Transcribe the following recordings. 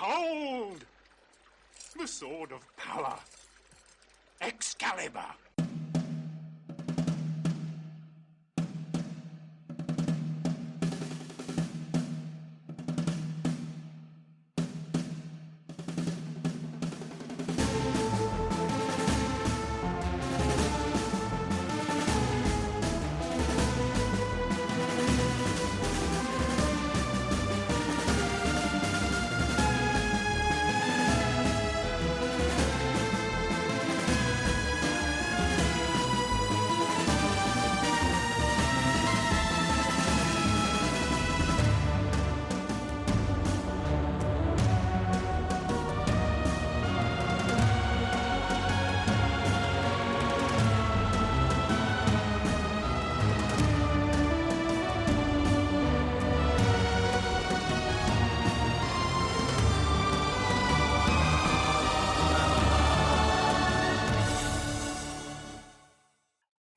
Behold! The sword of power. Excalibur.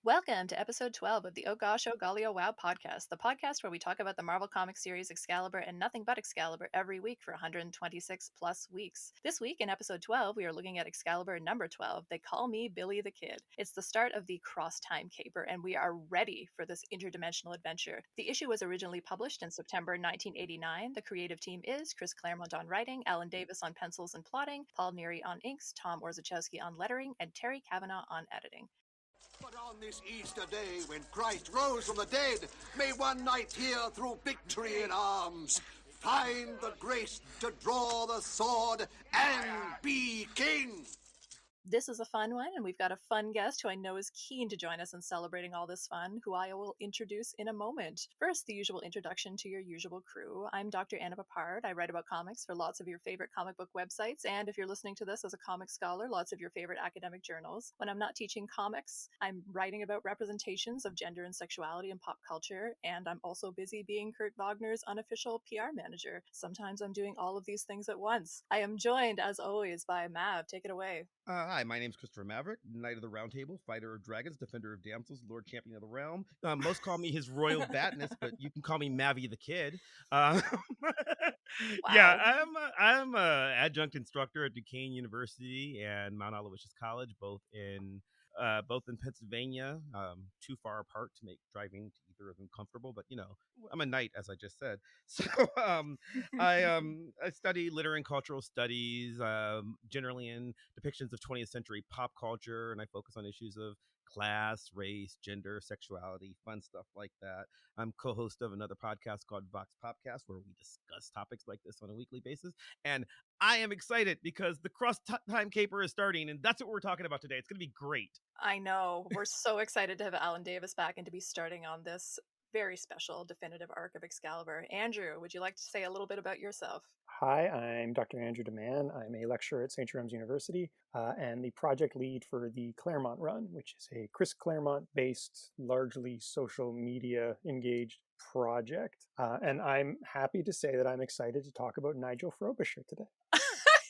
Welcome to episode 12 of the Oh Gosh, Oh Golly, Oh Wow podcast, the podcast where we talk about the Marvel Comics series Excalibur and nothing but Excalibur every week for 126 plus weeks. This week in episode 12, we are looking at Excalibur number 12, They Call Me Billy the Kid. It's the start of the cross-time caper, and we are ready for this interdimensional adventure. The issue was originally published in September 1989. The creative team is Chris Claremont on writing, Alan Davis on pencils and plotting, Paul Neary on inks, Tom Orzechowski on lettering, and Terry Kavanagh on editing. But on this Easter day, when Christ rose from the dead, may one knight here through victory in arms find the grace to draw the sword and be king. This is a fun one, and we've got a fun guest who I know is keen to join us in celebrating all this fun, who I will introduce in a moment. First, the usual introduction to your usual crew. I'm Dr. Anna Papard. I write about comics for lots of your favorite comic book websites, and if you're listening to this as a comic scholar, lots of your favorite academic journals. When I'm not teaching comics, I'm writing about representations of gender and sexuality in pop culture, and I'm also busy being Kurt Wagner's unofficial PR manager. Sometimes I'm doing all of these things at once. I am joined, as always, by Mav. Take it away. Hi, my name's Christopher Maverick, Knight of the Round Table, Fighter of Dragons, Defender of Damsels, Lord Champion of the Realm. Most call me His Royal Batness, but you can call me Mavi the Kid. Wow. Yeah, I'm a adjunct instructor at Duquesne University and Mount Aloysius College, both in Pennsylvania, too far apart to make driving to either of them comfortable. But I'm a knight, as I just said. So I study literary and cultural studies, generally in depictions of 20th century pop culture, and I focus on issues of class, race, gender, sexuality, fun stuff like that. I'm co-host of another podcast called Vox Popcast, where we discuss topics like this on a weekly basis. And I am excited because the cross-time caper is starting, and that's what we're talking about today. It's going to be great. I know. We're so excited to have Alan Davis back and to be starting on this very special definitive arc of Excalibur. Andrew, would you like to say a little bit about yourself? Hi, I'm Dr. Andrew DeMann. I'm a lecturer at St. Jerome's University and the project lead for the Claremont Run, which is a Chris Claremont-based, largely social media engaged project. And I'm happy to say that I'm excited to talk about Nigel Frobisher today.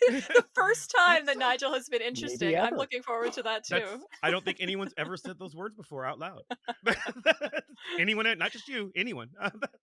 The first time that Nigel has been interesting. I'm looking forward to that too. I don't think anyone's ever said those words before out loud. Anyone, not just you, anyone.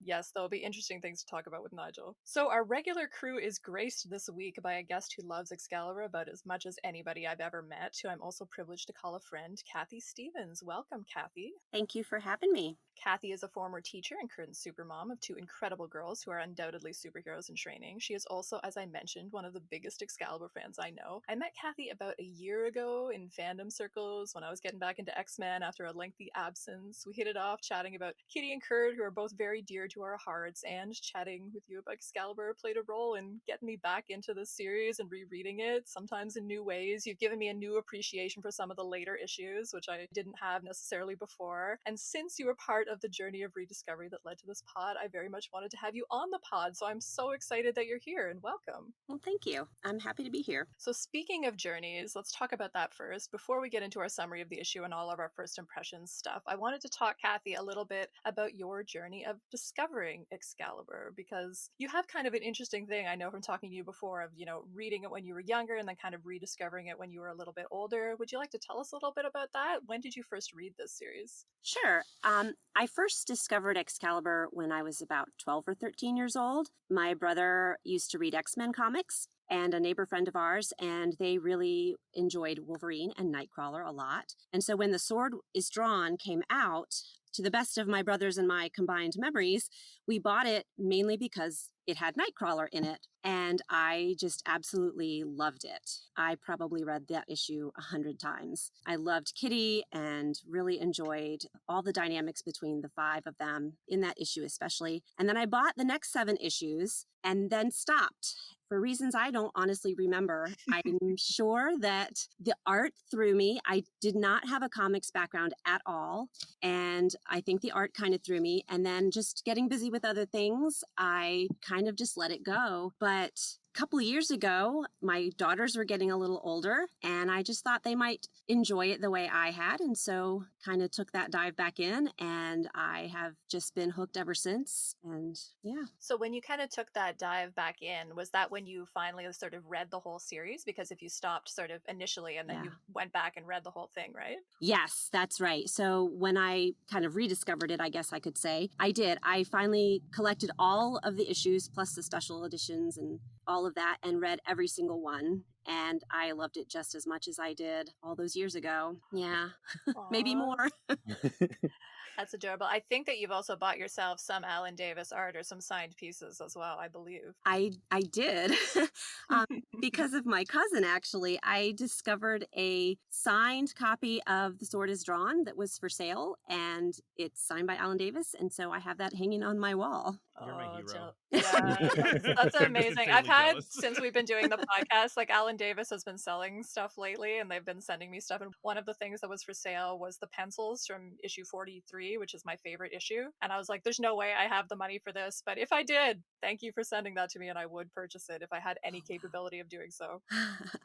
Yes, there'll be interesting things to talk about with Nigel. So our regular crew is graced this week by a guest who loves Excalibur about as much as anybody I've ever met, who I'm also privileged to call a friend, Kathy Stevens. Welcome, Kathy. Thank you for having me. Kathy is a former teacher and current supermom of two incredible girls who are undoubtedly superheroes in training. She is also, as I mentioned, one of the biggest Excalibur fans I know. I met Kathy about a year ago in fandom circles when I was getting back into X-Men after a lengthy absence. We hit it off chatting about Kitty and Kurt, who are both very dear to our hearts, and chatting with you about Excalibur played a role in getting me back into the series and rereading it, sometimes in new ways. You've given me a new appreciation for some of the later issues, which I didn't have necessarily before. And since you were part of the journey of rediscovery that led to this pod, I very much wanted to have you on the pod, so I'm so excited that you're here, and welcome. Well, thank you. I'm happy to be here. So speaking of journeys, let's talk about that first. Before we get into our summary of the issue and all of our first impressions stuff, I wanted to talk, Kathy, a little bit about your journey of discovering Excalibur, because you have kind of an interesting thing, I know from talking to you before, of, reading it when you were younger and then kind of rediscovering it when you were a little bit older. Would you like to tell us a little bit about that? When did you first read this series? Sure. I first discovered Excalibur when I was about 12 or 13 years old. My brother used to read X-Men comics, and a neighbor friend of ours, and they really enjoyed Wolverine and Nightcrawler a lot. And so when The Sword is Drawn came out, to the best of my brothers and my combined memories, we bought it mainly because it had Nightcrawler in it, and I just absolutely loved it. I probably read that issue 100 times. I loved Kitty and really enjoyed all the dynamics between the 5 of them in that issue especially. And then I bought the next 7 issues and then stopped. For reasons I don't honestly remember. I'm sure that the art threw me. I did not have a comics background at all. And I think the art kind of threw me. And then just getting busy with other things, I kind of just let it go. But a couple of years ago, my daughters were getting a little older, and I just thought they might enjoy it the way I had. And so kind of took that dive back in, and I have just been hooked ever since. And yeah. So when you kind of took that dive back in, was that when you finally sort of read the whole series? Because if you stopped sort of initially and then you went back and read the whole thing, right? Yes, that's right. So when I kind of rediscovered it, I guess I could say, I did. I finally collected all of the issues plus the special editions and all of that and read every single one. And I loved it just as much as I did all those years ago. Yeah, maybe more. That's adorable. I think that you've also bought yourself some Alan Davis art or some signed pieces as well, I believe. I did. Because of my cousin, actually. I discovered a signed copy of The Sword is Drawn that was for sale, and it's signed by Alan Davis, and so I have that hanging on my wall. You're my hero. Yeah, that's I'm amazing. just I've had, jealous. since we've been doing the podcast, like Alan Davis has been selling stuff lately, and they've been sending me stuff. And one of the things that was for sale was the pencils from issue 43, which is my favorite issue. And I was like, there's no way I have the money for this. But if I did, thank you for sending that to me, and I would purchase it if I had any capability of doing so.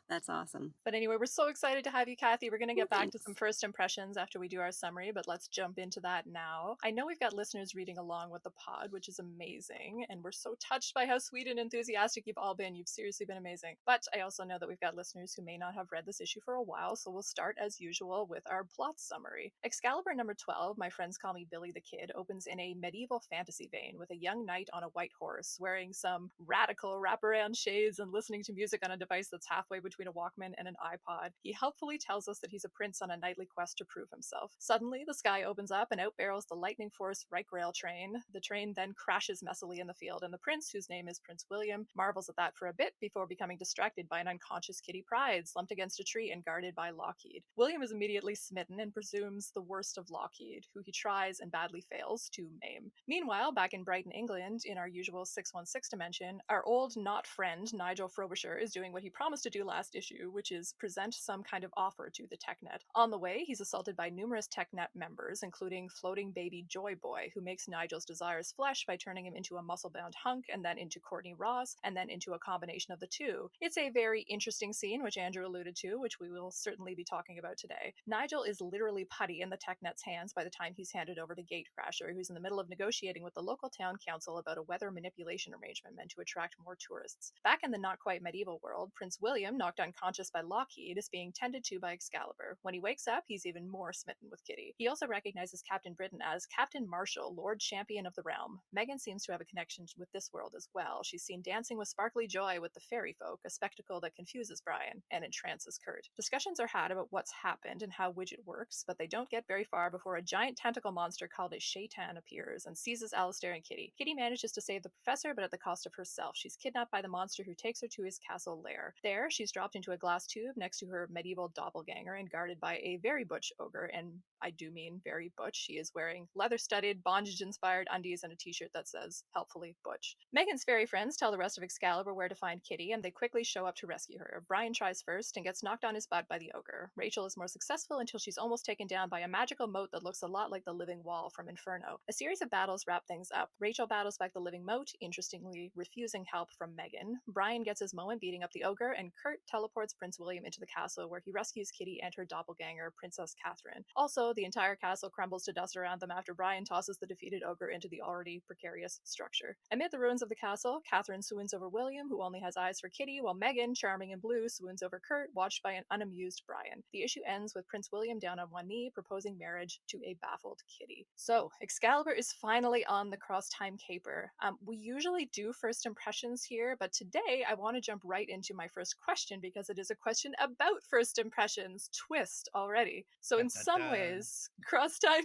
That's awesome. But anyway, we're so excited to have you, Kathy. We're going to get back to Thanks. some first impressions after we do our summary, but let's jump into that now. I know we've got listeners reading along with the pod, which is amazing, and we're so touched by how sweet and enthusiastic you've all been. You've seriously been amazing. But I also know that we've got listeners who may not have read this issue for a while, so we'll start as usual with our plot summary. Excalibur number 12, My Friends Call Me Billy the Kid, opens in a medieval fantasy vein with a young knight on a white horse, wearing some radical wraparound shades and listening to music on a device that's halfway between a Walkman and an iPod. He helpfully tells us that he's a prince on a nightly quest to prove himself. Suddenly, the sky opens up and out barrels the lightning force Reich Rail train. The train then crashes messily in the field, and the prince, whose name is Prince William, marvels at that for a bit before becoming distracted by an unconscious Kitty Pryde, slumped against a tree and guarded by Lockheed. William is immediately smitten and presumes the worst of Lockheed, who he tries and badly fails to maim. Meanwhile, back in Brighton, England, in our usual 616 dimension, our old not friend, Nigel Frobisher, is doing what he promised to do last issue, which is present some kind of offer to the TechNet. On the way, he's assaulted by numerous TechNet members, including floating baby Joyboy, who makes Nigel's desires flesh by turning him into a muscle-bound hunk, and then into Courtney Ross, and then into a combination of the two. It's a very interesting scene, which Andrew alluded to, which we will certainly be talking about today. Nigel is literally putty in the TechNet's hands by the time he's handed over to Gatecrasher, who's in the middle of negotiating with the local town council about a weather manipulation arrangement meant to attract more tourists. Back in the not-quite medieval world, Prince William, knocked unconscious by Lockheed, is being tended to by Excalibur. When he wakes up, he's even more smitten with Kitty. He also recognizes Captain Britain as Captain Marshall, Lord Champion of the Realm. Megan seems to have a connection with this world as well. She's seen dancing with sparkly joy with the fairy folk, a spectacle that confuses Brian and entrances Kurt. Discussions are had about what's happened and how Widget works, but they don't get very far before a giant tentacle monster called a Shaitan appears and seizes Alistair and Kitty. Kitty manages to save the professor, but at the cost of herself. She's kidnapped by the monster who takes her to his castle lair. There, she's dropped into a glass tube next to her medieval doppelganger and guarded by a very butch ogre, and I do mean very butch. She is wearing leather-studded, bondage-inspired undies and a t-shirt that says, helpfully, butch. Megan's fairy friends tell the rest of Excalibur where to find Kitty, and they quickly show up to rescue her. Brian tries first and gets knocked on his butt by the ogre. Rachel is more successful until she's almost taken down by a magical moat that looks a lot like the living wall from Inferno. A series of battles wrap things up. Rachel battles back the living moat, interestingly refusing help from Megan. Brian gets his moment beating up the ogre, and Kurt teleports Prince William into the castle where he rescues Kitty and her doppelganger, Princess Catherine. Also, the entire castle crumbles to dust around them after Brian tosses the defeated ogre into the already precarious harmonious structure. Amid the ruins of the castle, Catherine swoons over William, who only has eyes for Kitty, while Megan, charming and blue, swoons over Kurt, watched by an unamused Brian. The issue ends with Prince William down on one knee, proposing marriage to a baffled Kitty. So, Excalibur is finally on the cross-time caper. We usually do first impressions here, but today I want to jump right into my first question because it is a question about first impressions. Twist already. So in some ways, cross-time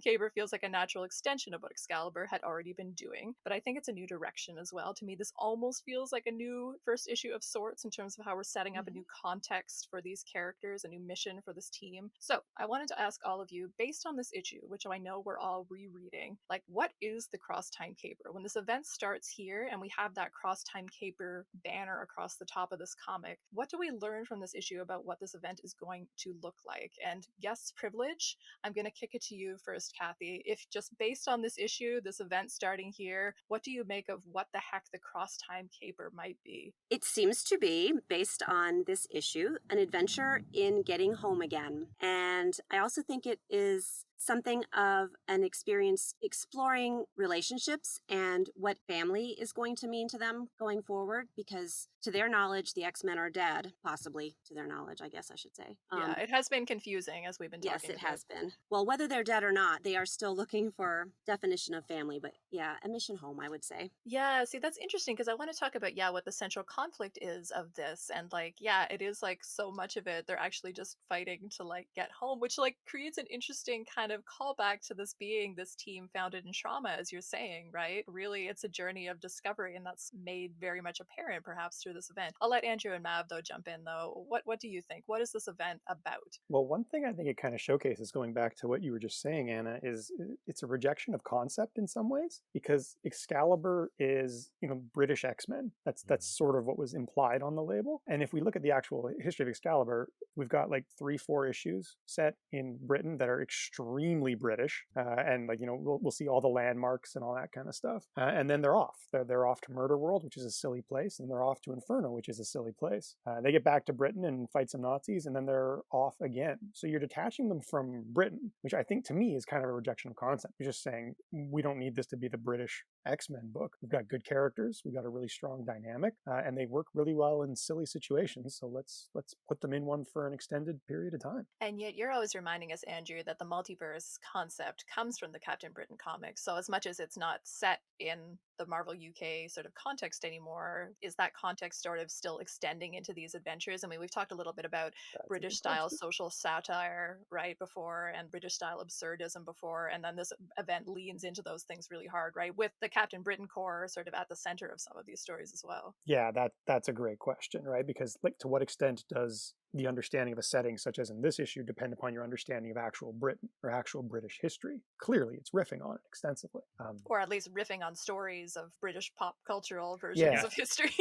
caper feels like a natural extension of what Excalibur had already been doing, but I think it's a new direction as well. To me, this almost feels like a new first issue of sorts in terms of how we're setting up a new context for these characters, a new mission for this team. So I wanted to ask all of you, based on this issue, which I know we're all rereading, like, what is the cross-time caper? When this event starts here and we have that cross-time caper banner across the top of this comic, what do we learn from this issue about what this event is going to look like? And guest privilege, I'm going to kick it to you first, Kathy. If just based on this issue, this event starting here, what do you make of what the heck the cross-time caper might be? It seems to be, based on this issue, an adventure in getting home again. And I also think it is something of an experience exploring relationships and what family is going to mean to them going forward, because to their knowledge, the X-Men are dead, possibly to their knowledge, I guess I should say. Yeah, it has been confusing as we've been talking Yes, it about. has been. Well, whether they're dead or not, they are still looking for definition of family, but yeah, a mission home, I would say. Yeah, see, that's interesting because I want to talk about, what the central conflict is of this. And like, it is like so much of it, they're actually just fighting to like get home, which like creates an interesting kind of callback to this being this team founded in trauma, as you're saying, right? Really, it's a journey of discovery, and that's made very much apparent perhaps through this event. I'll let Andrew and Mav, though, jump in, though. What do you think? What is this event about? Well, one thing I think it kind of showcases, going back to what you were just saying, Anna, is it's a rejection of concept in some ways, because Excalibur is, British X-Men. That's sort of what was implied on the label. And if we look at the actual history of Excalibur, we've got like 3-4 issues set in Britain that are extremely British, and like we'll see all the landmarks and all that kind of stuff, and then they're off. They're off to Murder World, which is a silly place, and they're off to Inferno, which is a silly place. They get back to Britain and fight some Nazis, and then they're off again. So you're detaching them from Britain, which I think to me is kind of a rejection of concept. You're just saying we don't need this to be the British X-Men book. We've got good characters, we've got a really strong dynamic, and they work really well in silly situations. So let's put them in one for an extended period of time. And yet you're always reminding us, Andrew, that the multiverse concept comes from the Captain Britain comics. So as much as it's not set in the Marvel UK sort of context anymore, is that context sort of still extending into these adventures? I mean, we've talked a little bit about British style social satire right before, and British style absurdism before, and then this event leans into those things really hard, right, with the Captain Britain core sort of at the center of some of these stories as well. Yeah, that's a great question, right? Because like, to what extent does the understanding of a setting such as in this issue depend upon your understanding of actual Britain or actual British history? Clearly it's riffing on it extensively, or at least riffing on stories of British pop cultural versions of history.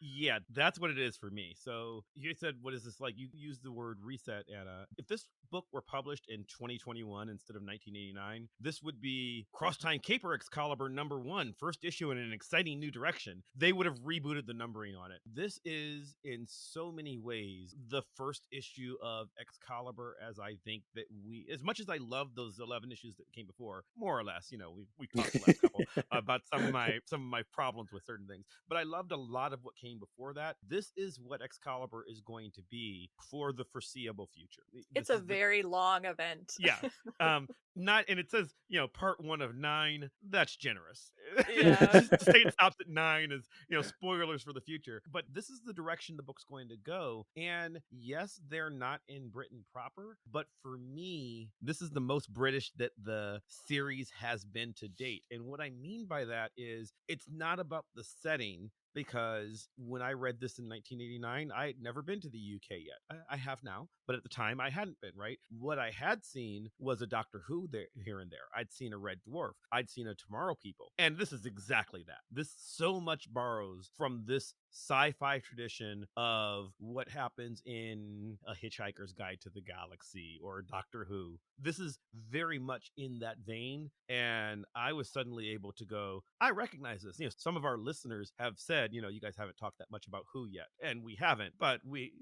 Yeah, that's what it is for me. So you said, what is this like? You used the word reset, Anna. If this book were published in 2021 instead of 1989, this would be Cross-Time Caper Excalibur #1, first issue in an exciting new direction. They would have rebooted the numbering on it. This is, in so many ways, the first issue of Excalibur, as I think that as much as I love those 11 issues that came before, more or less, we talked the last couple about some of my problems with certain things, but I loved a lot of what came before that. This is what Excalibur is going to be for the foreseeable future. It's a very long event. Yeah. And it says, part 1 of 9. That's generous. Yeah. To say it stops at 9 is, spoilers for the future. But this is the direction the book's going to go. And yes, they're not in Britain proper, but for me, this is the most British that the series has been to date. And what I mean by that is it's not about the setting, because when I read this in 1989, I had never been to the UK yet. I have now, but at the time I hadn't been, right? What I had seen was a Doctor Who there, here and there. I'd seen a Red Dwarf. I'd seen a Tomorrow People. And this is exactly that. This so much borrows from this sci-fi tradition of what happens in A Hitchhiker's Guide to the Galaxy or Doctor Who. This is very much in that vein, and I was suddenly able to go, I recognize this. Some of our listeners have said, you guys haven't talked that much about Who yet, and we haven't, but we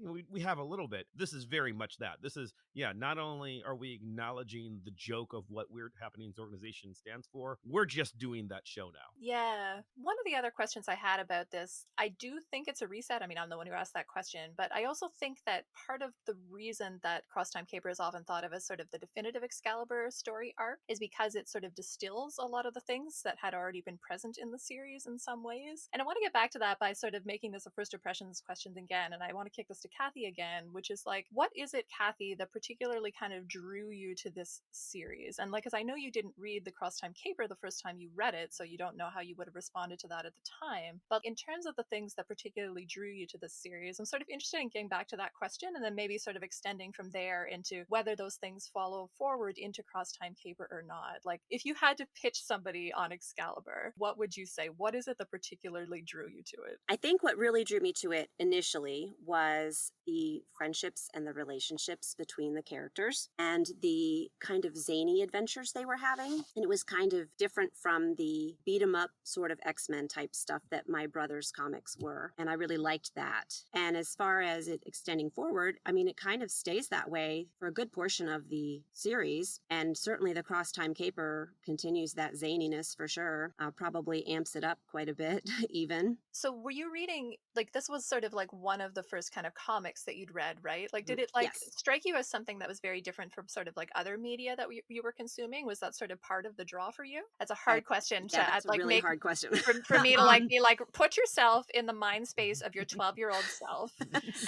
have a little bit. This is very much that. This is, not only are we acknowledging the joke of what Weird Happenings organization stands for, we're just doing that show now. Yeah. One of the other questions I had about this, I do think it's a reset. I mean, I'm the one who asked that question, but I also think that part of the reason that Cross Time Caper is often thought of as sort of the definitive Excalibur story arc is because it sort of distills a lot of the things that had already been present in the series in some ways. And I want to get back to that by sort of making this a first impressions question again. And I want to kick this to Kathy again, which is like, what is it, Kathy, that particularly kind of drew you to this series? And like, because I know you didn't read the Cross Time Caper the first time you read it, so you don't know how you would have responded to that at the time. But in terms of the things that particularly drew you to this series, I'm sort of interested in getting back to that question and then maybe sort of extending from there into whether those things follow forward into Cross Time Caper or not. Like, if you had to pitch somebody on Excalibur, what would you say? What is it that particularly drew you to it? I think what really drew me to it initially was the friendships and the relationships between the characters and the kind of zany adventures they were having. And it was kind of different from the beat 'em up sort of X-Men type stuff that my brother's comics were. And I really liked that. And as far as it extending forward, I mean, it kind of stays that way for a good portion of the series. And certainly the Cross Time Caper continues that zaniness for sure. Probably amps it up quite a bit even. So were you reading, like, this was sort of like one of the first kind of comics that you'd read, right? Like, did it like Yes. strike you as something that was very different from sort of like other media that you were consuming? Was that sort of part of the draw for you? That's a hard question to That's a like really make hard question. for me to like be like, put yourself in the mind space of your 12-year-old self,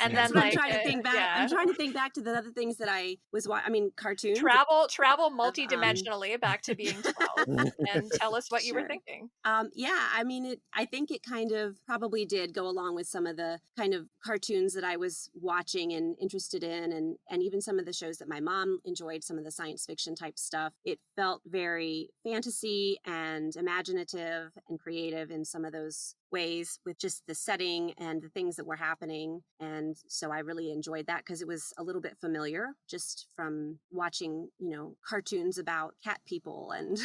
and then So I'm like trying to think back. yeah. I'm trying to think back to the other things that I was watching. I mean, cartoons. Travel multidimensionally back to being 12 and tell us what you were Sure. thinking. Yeah, I mean, I think it kind of probably did go along with some of the kind of cartoons that I was watching and interested in, and even some of the shows that my mom enjoyed, some of the science fiction type stuff. It felt very fantasy and imaginative and creative in some of those ways with just the setting and the things that were happening. And so I really enjoyed that because it was a little bit familiar just from watching, cartoons about cat people and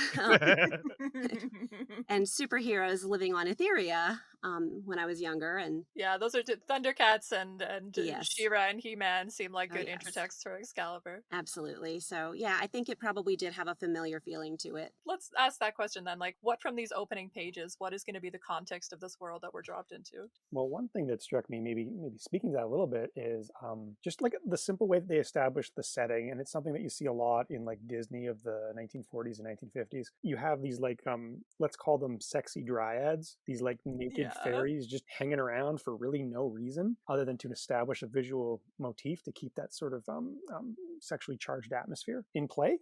and superheroes living on Etheria when I was younger. And yeah, those are Thundercats and Yes. She-Ra and He-Man seem like Oh, good yes. intertexts for Excalibur. Absolutely. So yeah, I think it probably did have a familiar feeling to it. Let's ask that question then. Like, what from these opening pages, what is going to be the context of this world that we're dropped into? Well, one thing that struck me, maybe speaking to that a little bit, is just like the simple way that they established the setting, and it's something that you see a lot in like Disney of the 1940s and 1950s. You have these like let's call them sexy dryads, these like naked fairies just hanging around for really no reason other than to establish a visual motif to keep that sort of sexually charged atmosphere in play.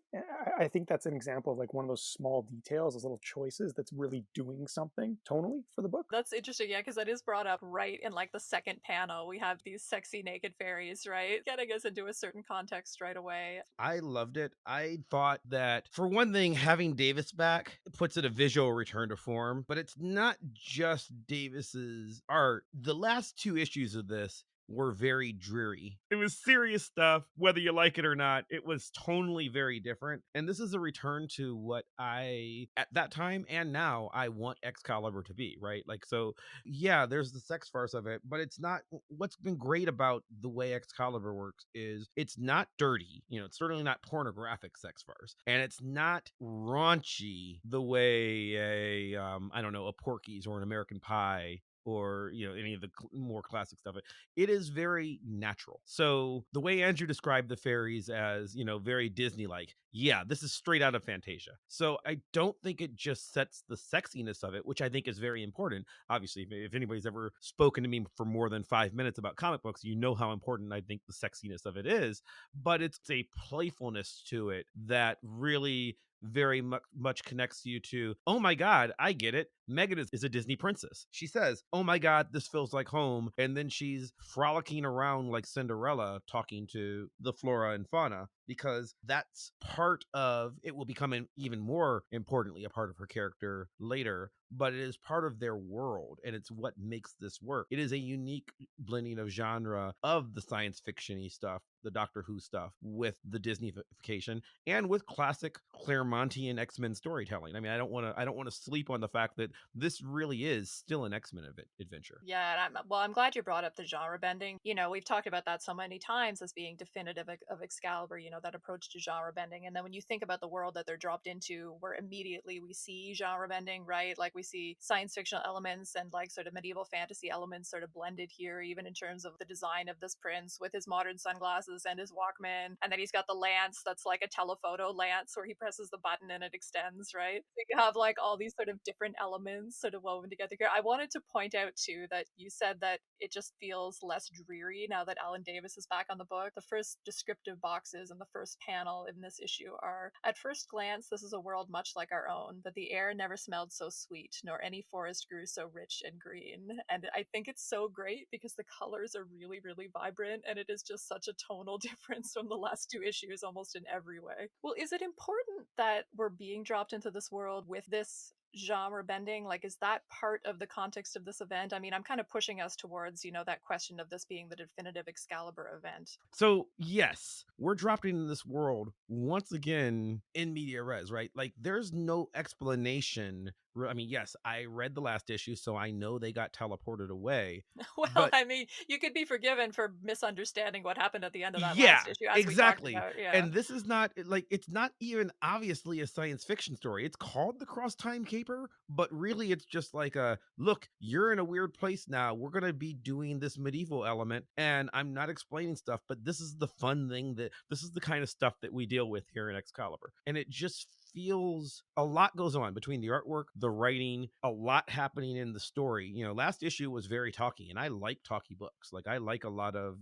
I think that's an example of like one of those small details, those little choices that's really doing something tonally for the book. That's interesting, yeah, because that is brought up right in like the second panel. We have these sexy naked fairies, right? Getting us into a certain context right away. I loved it. I thought that, for one thing, having Davis back puts it a visual return to form, but it's not just Davis's art. The last two issues of this were very dreary. It was serious stuff, whether you like it or not. It was tonally very different. And this is a return to what I, at that time and now, I want Excalibur to be, right? Like, so, yeah, there's the sex farce of it, but it's not, what's been great about the way Excalibur works is it's not dirty. It's certainly not pornographic sex farce. And it's not raunchy the way a Porky's or an American Pie or any of the more classic stuff. It is very natural. So the way Andrew described the fairies as very Disney-like, yeah, this is straight out of Fantasia. So I don't think it just sets the sexiness of it, which I think is very important. Obviously, if anybody's ever spoken to me for more than 5 minutes about comic books, you know how important I think the sexiness of it is. But it's a playfulness to it that really very much connects you to, oh my God, I get it. Megan is a Disney princess. She says, "Oh my God, this feels like home." And then she's frolicking around like Cinderella talking to the flora and fauna, because that's part of it, will become even more importantly a part of her character later, but it is part of their world, and it's what makes this work. It is a unique blending of genre of the science fiction-y stuff, the Doctor Who stuff, with the Disneyfication and with classic Claremontian X-Men storytelling. I mean, I don't want to sleep on the fact that this really is still an X-Men adventure. Yeah, and I'm glad you brought up the genre bending. You know, we've talked about that so many times as being definitive of Excalibur, you know, that approach to genre bending. And then when you think about the world that they're dropped into, where immediately we see genre bending, right? Like we see science fictional elements and like sort of medieval fantasy elements sort of blended here, even in terms of the design of this prince with his modern sunglasses and his Walkman. And then he's got the lance that's like a telephoto lance where he presses the button and it extends, right? So you have like all these sort of different elements sort of woven together here. I wanted to point out too that you said that it just feels less dreary now that Alan Davis is back on the book. The first descriptive boxes and the first panel in this issue are, "At first glance, this is a world much like our own, but the air never smelled so sweet, nor any forest grew so rich and green." And I think it's so great because the colors are really, really vibrant, and it is just such a tonal difference from the last two issues almost in every way. Well, is it important that we're being dropped into this world with this genre bending? Like, is that part of the context of this event? I mean, I'm kind of pushing us towards, you know, that question of this being the definitive Excalibur event. So yes, we're dropped into this world once again in media res, right? Like there's no explanation. I mean, yes, I read the last issue, so I know they got teleported away. Well, But I mean, you could be forgiven for misunderstanding what happened at the end of that yeah, last issue, as we talked exactly. about. Yeah. And this is not like, it's not even obviously a science fiction story. It's called The Cross Time Caper, but really it's just like a look, you're in a weird place now. We're going to be doing this medieval element, and I'm not explaining stuff, but this is the fun thing, that this is the kind of stuff that we deal with here in Excalibur. And it just feels a lot goes on between the artwork, the writing, a lot happening in the story. You know, last issue was very talky, and I like talky books. Like I like a lot of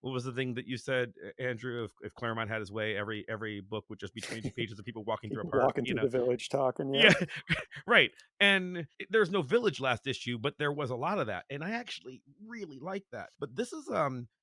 what was the thing that you said, Andrew? If Claremont had his way, every book would just be 22 pages of people walking through a park, walking you through know. the village talking. Yeah, right. And there's no village last issue, but there was a lot of that, and I actually really like that. But this is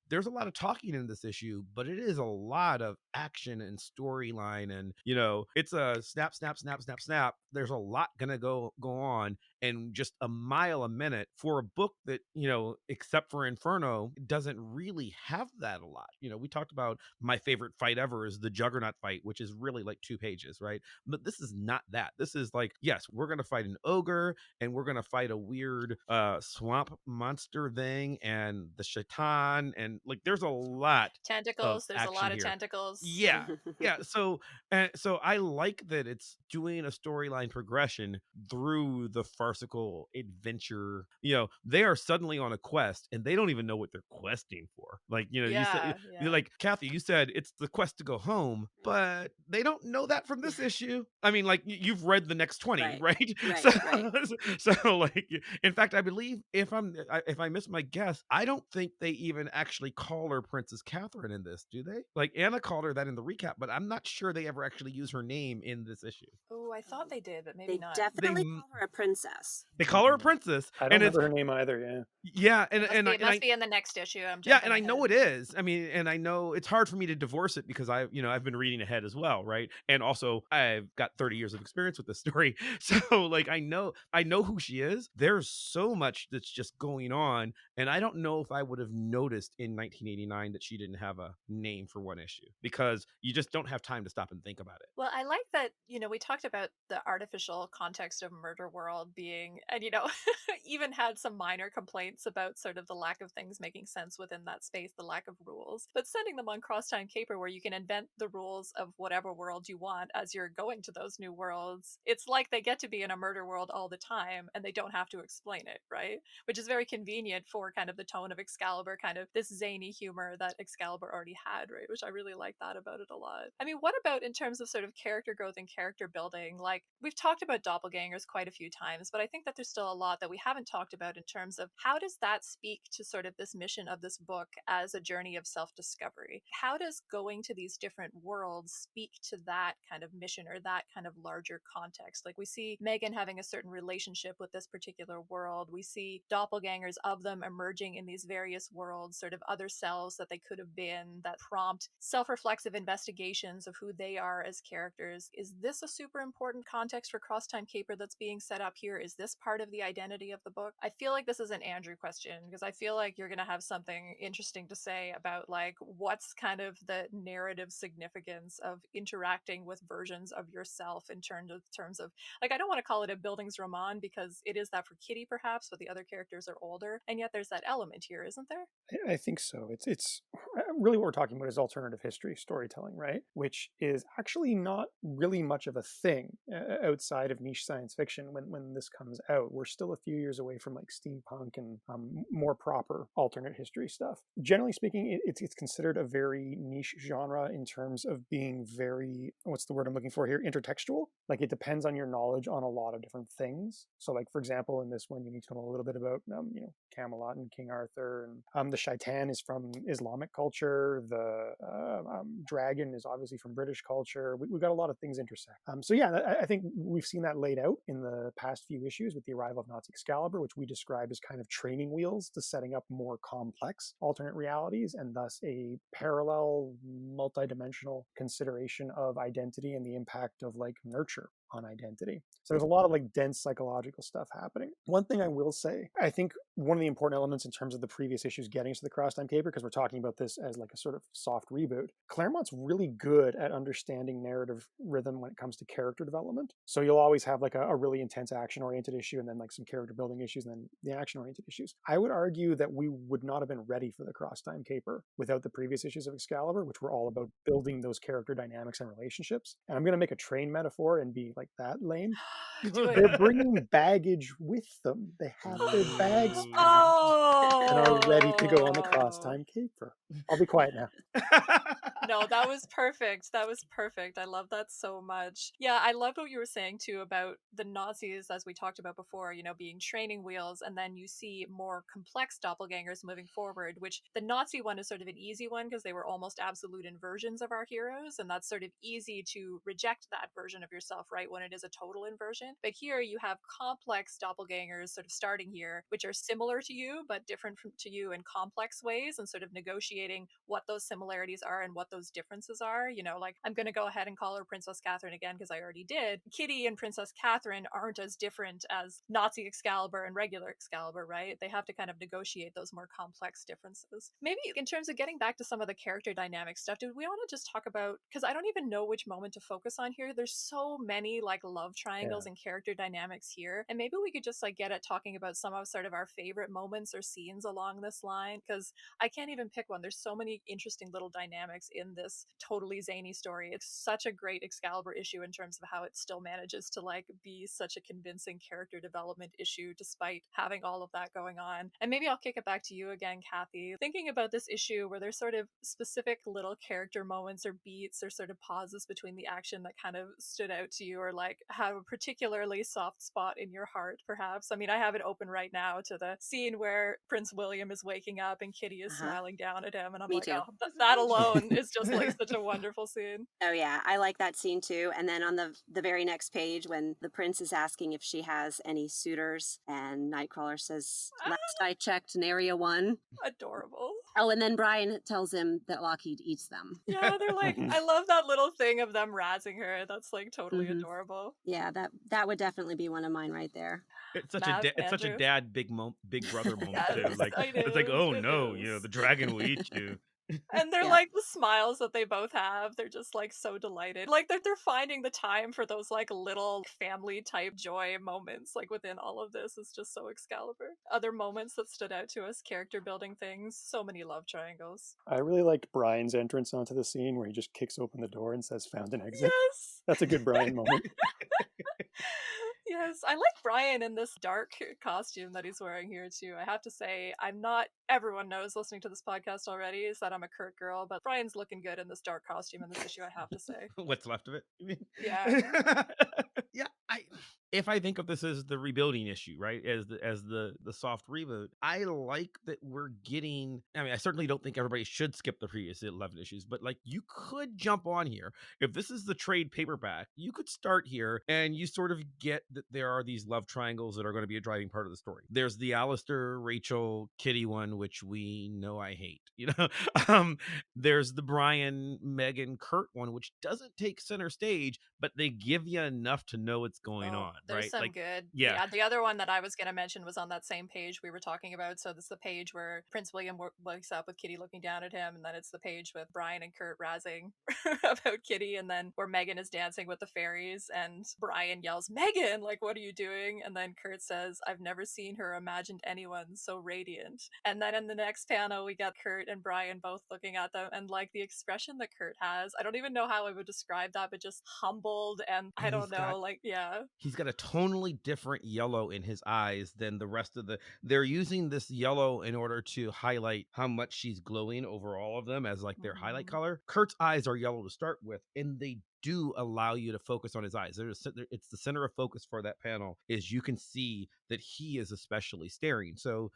there's a lot of talking in this issue, but it is a lot of action and storyline, and you know, it's a snap, snap, snap, snap, snap. There's a lot gonna go on, and just a mile a minute for a book that, you know, except for Inferno, doesn't really have that a lot. You know, we talked about my favorite fight ever is the Juggernaut fight, which is really like 2 pages, right? But this is not that. This is like, yes, we're gonna fight an ogre, and we're gonna fight a weird swamp monster thing, and the shaitan, and like there's a lot of Tentacles, there's a lot action of here. tentacles. Yeah, yeah. So I like that it's doing a storyline progression through the farcical adventure. You know, they are suddenly on a quest, and they don't even know what they're questing for. Like, you know, you said, like Kathy, you said it's the quest to go home, but they don't know that from this issue. I mean, like you've read the next 20, right? Right. So like, in fact, I believe if I miss my guess, I don't think they even actually call her Princess Catherine in this, do they? Like Anna called her that in the recap, but I'm not sure they ever actually use her name in this issue. Oh, I thought they did, but maybe They not. definitely call her a princess. They call her a princess. I don't remember her name either. Yeah, and It must be in the next issue. Yeah, and I know it is. I mean, and I know it's hard for me to divorce it because I've been reading ahead as well, right? And also I've got 30 years of experience with this story. So like I know who she is. There's so much that's just going on, and I don't know if I would have noticed in 1989 that she didn't have a name for one issue, because you just don't have time to stop and think about it. Well, I like that, you know, we talked about the artificial context of Murder World being, and, you know, even had some minor complaints about sort of the lack of things making sense within that space, the lack of rules. But sending them on Cross Time Caper, where you can invent the rules of whatever world you want as you're going to those new worlds, it's like they get to be in a murder world all the time and they don't have to explain it, right? Which is very convenient for kind of the tone of Excalibur, kind of this zany humor that Excalibur already had, right? Which I really like that about it a lot. I mean, what about in terms of sort of character growth and character building? Like, we've talked about doppelgangers quite a few times, but I think that there's still a lot that we haven't talked about in terms of how does that speak to sort of this mission of this book as a journey of self-discovery? How does going to these different worlds speak to that kind of mission or that kind of larger context? Like, we see Megan having a certain relationship with this particular world. We see doppelgangers of them emerging in these various worlds, sort of other selves that they could have been, that prompt self-reflexive investigations of who they are as characters. Is this a super important context for Crosstime Caper that's being set up here? Is this part of the identity of the book? I feel like this is an Andrew question, because I feel like you're going to have something interesting to say about like what's kind of the narrative significance of interacting with versions of yourself in terms of like, I don't want to call it a Bildungsroman because it is that for Kitty perhaps, but the other characters are older, and yet there's that element here, isn't there? I think so. It's really what we're talking about is alternative history storytelling, right? Which is actually not really much of a thing outside of niche science fiction when this comes out. We're still a few years away from like steampunk and more proper alternate history stuff. Generally speaking, it's considered a very niche genre in terms of being very, what's the word I'm looking for here, intertextual. Like, it depends on your knowledge on a lot of different things. So like, for example, in this one, you need to know a little bit about, Camelot and King Arthur, and the shaitan is from Islamic culture. The dragon is obviously from British culture. We've got a lot of things intersect. So yeah, I think we've seen that laid out in the past few issues with the arrival of Nazi Excalibur, which we describe as kind of training wheels to setting up more complex alternate realities, and thus a parallel, multidimensional consideration of identity and the impact of like nurture on identity. So there's a lot of like dense psychological stuff happening. One thing I will say, I think one of the important elements in terms of the previous issues getting to the Crosstime Caper, because we're talking about this as like a sort of soft reboot, Claremont's really good at understanding narrative rhythm when it comes to character development. So you'll always have like a really intense action-oriented issue and then like some character building issues and then the action-oriented issues. I would argue that we would not have been ready for the Crosstime Caper without the previous issues of Excalibur, which were all about building those character dynamics and relationships. And I'm going to make a train metaphor and be like that lame. They're bringing baggage with them. They have their bags packed and are ready to go on the Crosstime Caper. I'll be quiet now. No, that was perfect. That was perfect. I love that so much. Yeah, I loved what you were saying too about the Nazis, as we talked about before, being training wheels, and then you see more complex doppelgangers moving forward, which the Nazi one is sort of an easy one because they were almost absolute inversions of our heroes, and that's sort of easy to reject that version of yourself, right, when it is a total inversion. But here you have complex doppelgangers sort of starting here, which are similar to you, but different to you in complex ways, and sort of negotiating what those similarities are and what those differences are. Like, I'm going to go ahead and call her Princess Catherine again because I already did. Kitty and Princess Catherine aren't as different as Nazi Excalibur and regular Excalibur, right? They have to kind of negotiate those more complex differences. Maybe in terms of getting back to some of the character dynamic stuff, do we want to just talk about, because I don't even know which moment to focus on here. There's so many like love triangles and character dynamics here, and maybe we could just like get at talking about some of sort of our favorite moments or scenes along this line, because I can't even pick one. There's so many interesting little dynamics in this totally zany story. It's such a great Excalibur issue in terms of how it still manages to like be such a convincing character development issue despite having all of that going on. And maybe I'll kick it back to you again, Kathy. Thinking about this issue where there's sort of specific little character moments or beats or sort of pauses between the action that kind of stood out to you or like have a particularly soft spot in your heart, perhaps. I mean, I have it open right now to the scene where Prince William is waking up and Kitty is smiling down at him, and I'm Me like, too. oh, that alone is just like such a wonderful scene. Oh yeah, I like that scene too. And then on the very next page, when the prince is asking if she has any suitors, and Nightcrawler says, "Last I checked, nary a one." Adorable. Oh, and then Brian tells him that Lockheed eats them. Yeah, they're like, I love that little thing of them razzing her. That's like totally adorable. Yeah, that would definitely be one of mine right there. It's such a dad big brother moment too. Yes, Like it's like, oh no, the dragon will eat you. And they're like the smiles that they both have. They're just like so delighted. Like they're finding the time for those like little family type joy moments like within all of this is just so Excalibur. Other moments that stood out to us, character building things, so many love triangles. I really liked Brian's entrance onto the scene where he just kicks open the door and says, "Found an exit." Yes! That's a good Brian moment. Yes, I like Brian in this dark costume that he's wearing here too. I have to say, everyone knows listening to this podcast already is that I'm a Kurt girl, but Brian's looking good in this dark costume in this issue, I have to say. What's left of it, you mean? Yeah. Yeah, if I think of this as the rebuilding issue, right? As the soft reboot, I like that we're getting. I mean, I certainly don't think everybody should skip the previous 11 issues, but like you could jump on here. If this is the trade paperback, you could start here and you sort of get that there are these love triangles that are going to be a driving part of the story. There's the Alistair, Rachel, Kitty one, which we know I hate, there's the Brian, Megan, Kurt one, which doesn't take center stage, but they give you enough to know what's going on, there's right? some Like, good. yeah. The other one that I was going to mention was on that same page we were talking about. So this is the page where Prince William wakes up with Kitty looking down at him, and then it's the page with Brian and Kurt razzing about Kitty, and then where Megan is dancing with the fairies, and Brian yells, "Megan, like, what are you doing?" And then Kurt says, "I've never seen her imagined anyone so radiant." And then in the next panel, we got Kurt and Brian both looking at them, and like the expression that Kurt has, I don't even know how I would describe that, but just humbled, and I don't know, he's got a tonally different yellow in his eyes than the rest of they're using this yellow in order to highlight how much she's glowing over all of them as like their highlight color. Kurt's eyes are yellow to start with, and they do allow you to focus on his eyes. It's the center of focus for that panel is you can see that he is especially staring. So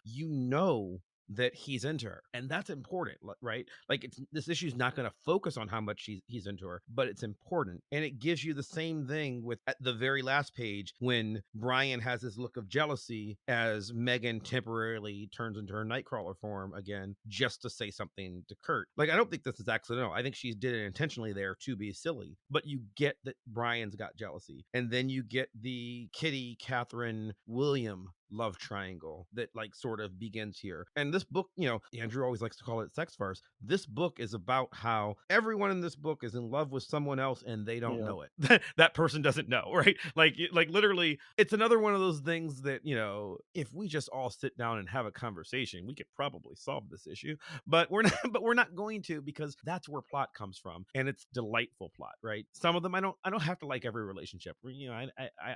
that he's into her, and that's important, right? Like this issue is not going to focus on how much he's into her, but it's important, and it gives you the same thing with at the very last page when Brian has this look of jealousy as Megan temporarily turns into her Nightcrawler form again just to say something to Kurt. Like, I don't think this is accidental. I think she did it intentionally there to be silly, but you get that Brian's got jealousy, and then you get the Kitty, Catherine, William love triangle that like sort of begins here. And this book, Andrew always likes to call it sex farce. This book is about how everyone in this book is in love with someone else and they don't know it. That person doesn't know, right? Like literally, it's another one of those things that, if we just all sit down and have a conversation, we could probably solve this issue. But we're not going to, because that's where plot comes from, and it's delightful plot, right? Some of them I don't have to like every relationship.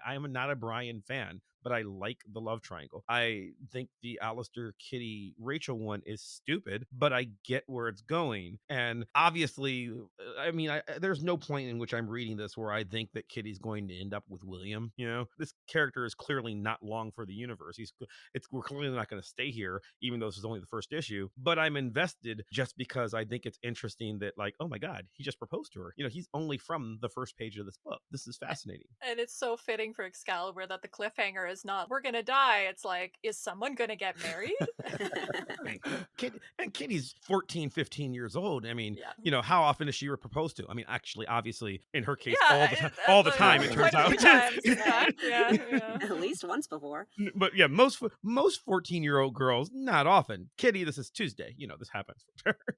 I'm not a Brian fan, but I like the love triangle. I think the Alistair, Kitty, Rachel one is stupid, but I get where it's going. And obviously, I mean, there's no point in which I'm reading this where I think that Kitty's going to end up with William. This character is clearly not long for the universe. We're clearly not going to stay here, even though this is only the first issue. But I'm invested just because I think it's interesting that, like, oh my God, he just proposed to her. He's only from the first page of this book. This is fascinating. And it's so fitting for Excalibur that the cliffhanger is not, we're gonna die. It's like, is someone gonna get married? And Kitty's 14, 15 years old. I mean, how often is she proposed to? I mean, actually, obviously, in her case, all the time, it turns out. At least once before. But yeah, most 14-year-old girls, not often. Kitty, this is Tuesday. This happens.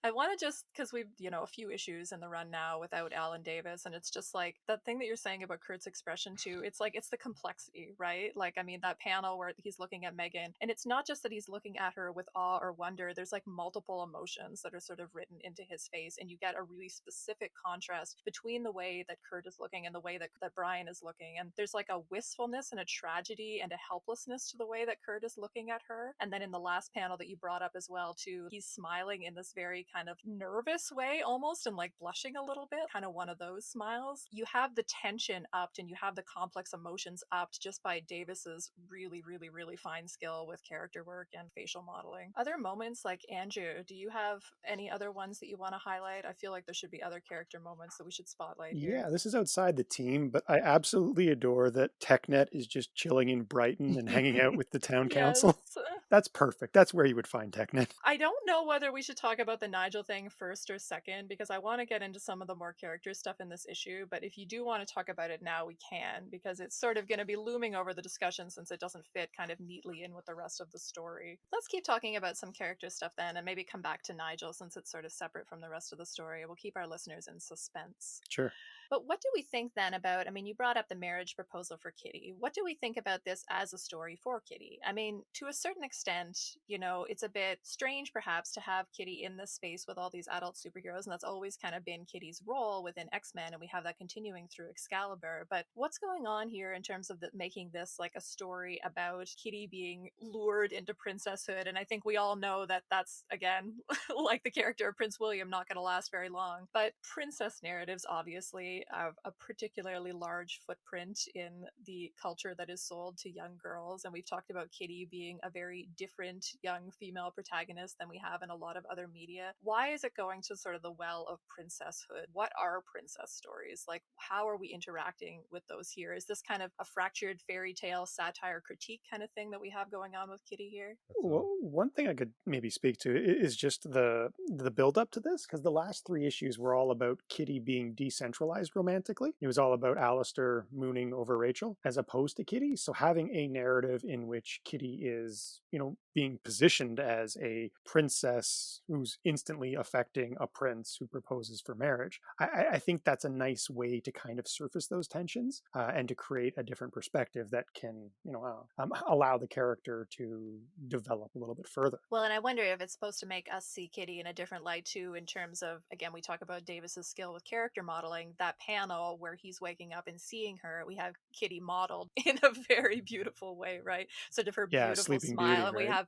I want to just, because we've, a few issues in the run now without Alan Davis, and it's just like, that thing that you're saying about Kurt's expression too, it's like, it's the complexity, right? Like, I mean, that panel where he's looking at Megan, and it's not just that he's looking at her with awe or wonder, there's like multiple emotions that are sort of written into his face, and you get a really specific contrast between the way that Kurt is looking and the way that Brian is looking, and there's like a wistfulness and a tragedy and a helplessness to the way that Kurt is looking at her. And then in the last panel that you brought up as well too, he's smiling in this very kind of nervous way almost, and like blushing a little bit, kind of one of those smiles. You have the tension upped and you have the complex emotions upped just by Davis's really, really, really fine skill with character work and facial modeling. Other moments, like Andrew, do you have any other ones that you want to highlight? I feel like there should be other character moments that we should spotlight here. Yeah, this is outside the team, but I absolutely adore that TechNet is just chilling in Brighton and hanging out with the town council. That's perfect. That's where you would find TechNet. I don't know whether we should talk about the Nigel thing first or second, because I want to get into some of the more character stuff in this issue, but if you do want to talk about it now, we can, because it's sort of going to be looming over the discussion since it doesn't fit kind of neatly in with the rest of the story. Let's keep talking about some character stuff then, and maybe come back to Nigel since it's sort of separate from the rest of the story. We'll keep our listeners in suspense. Sure. But what do we think then about, I mean, you brought up the marriage proposal for Kitty. What do we think about this as a story for Kitty? I mean, to a certain extent, you know, it's a bit strange perhaps to have Kitty in this space with all these adult superheroes, and that's always kind of been Kitty's role within X-Men, and we have that continuing through Excalibur. But what's going on here in terms of making this like a story about Kitty being lured into princesshood? And I think we all know that that's, again, like the character of Prince William, not going to last very long. But princess narratives obviously have a particularly large footprint in the culture that is sold to young girls. And we've talked about Kitty being a very different young female protagonist than we have in a lot of other media. Why is it going to sort of the well of princesshood? What are princess stories? Like, how are we interacting with those here? Is this kind of a fractured fairy tale satire critique kind of thing that we have going on with Kitty here? Well, one thing I could maybe speak to is just the build up to this, because the last 3 issues were all about Kitty being decentralized romantically. It was all about Alistair mooning over Rachel as opposed to Kitty. So having a narrative in which Kitty is, you know, being positioned as a princess who's instantly affecting a prince who proposes for marriage, I think that's a nice way to kind of surface those tensions and to create a different perspective that can, you know, allow the character to develop a little bit further. Well, and I wonder if it's supposed to make us see Kitty in a different light too, in terms of, again, we talk about Davis's skill with character modeling. That panel where he's waking up and seeing her, we have Kitty modeled in a very beautiful way, right? Sort of her beautiful Sleeping smile, Beauty, and we right? have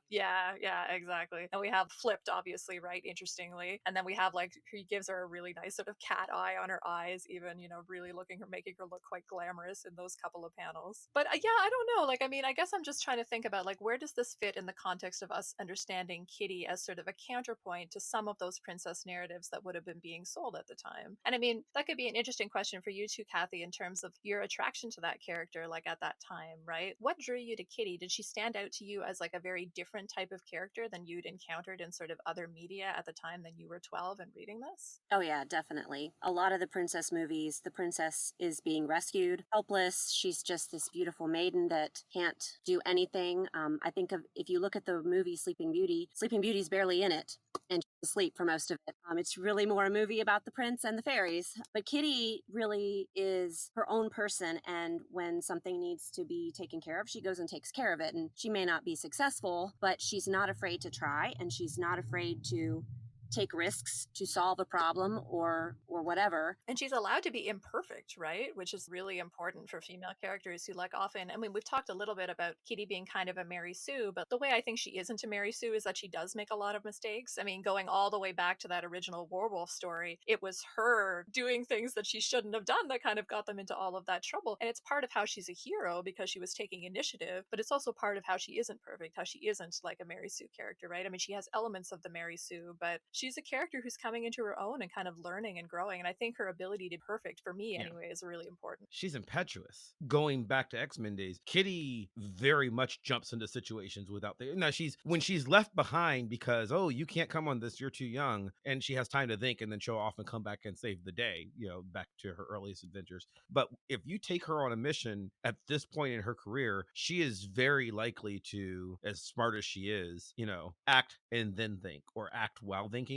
exactly, and we have flipped, obviously, right? Interestingly, and then we have like he gives her a really nice sort of cat eye on her eyes, even, you know, really making her look quite glamorous in those couple of panels. But yeah, I don't know. Like, I mean, I guess I'm just trying to think about like where does this fit in the context of us understanding Kitty as sort of a counterpoint to some of those princess narratives that would have been being sold at the time. And I mean, that could be an interesting question for you too, Kathy, in terms of your attraction to that character, like at that time, right? What drew you to Kitty? Did she stand out to you as like a very different type of character than you'd encountered in sort of other media at the time than you were 12 and reading this? Oh, yeah, definitely. A lot of the princess movies, the princess is being rescued, helpless. She's just this beautiful maiden that can't do anything. I think of, if you look at the movie Sleeping Beauty's barely in it, and she's asleep for most of it. It's really more a movie about the prince and the fairies. But Kitty really is her own person, and when something needs to be taken care of, she goes and takes care of it. And she may not be successful, but she's not afraid to try, and she's not afraid to take risks to solve a problem or whatever. And she's allowed to be imperfect, right? Which is really important for female characters who, like, often, I mean, we've talked a little bit about Kitty being kind of a Mary Sue, but the way I think she isn't a Mary Sue is that she does make a lot of mistakes. I mean, going all the way back to that original Werewolf story, it was her doing things that she shouldn't have done that kind of got them into all of that trouble. And it's part of how she's a hero because she was taking initiative, but it's also part of how she isn't perfect, how she isn't like a Mary Sue character, right? I mean, she has elements of the Mary Sue, but she's a character who's coming into her own and kind of learning and growing. And I think her ability to be perfect, for me anyway, is really important. She's impetuous. Going back to X-Men days, Kitty very much jumps into situations without the. Now when she's left behind because, oh, you can't come on this, you're too young, and she has time to think, and then she'll often come back and save the day, you know, back to her earliest adventures. But if you take her on a mission at this point in her career, she is very likely to, as smart as she is, you know, act and then think, or act while thinking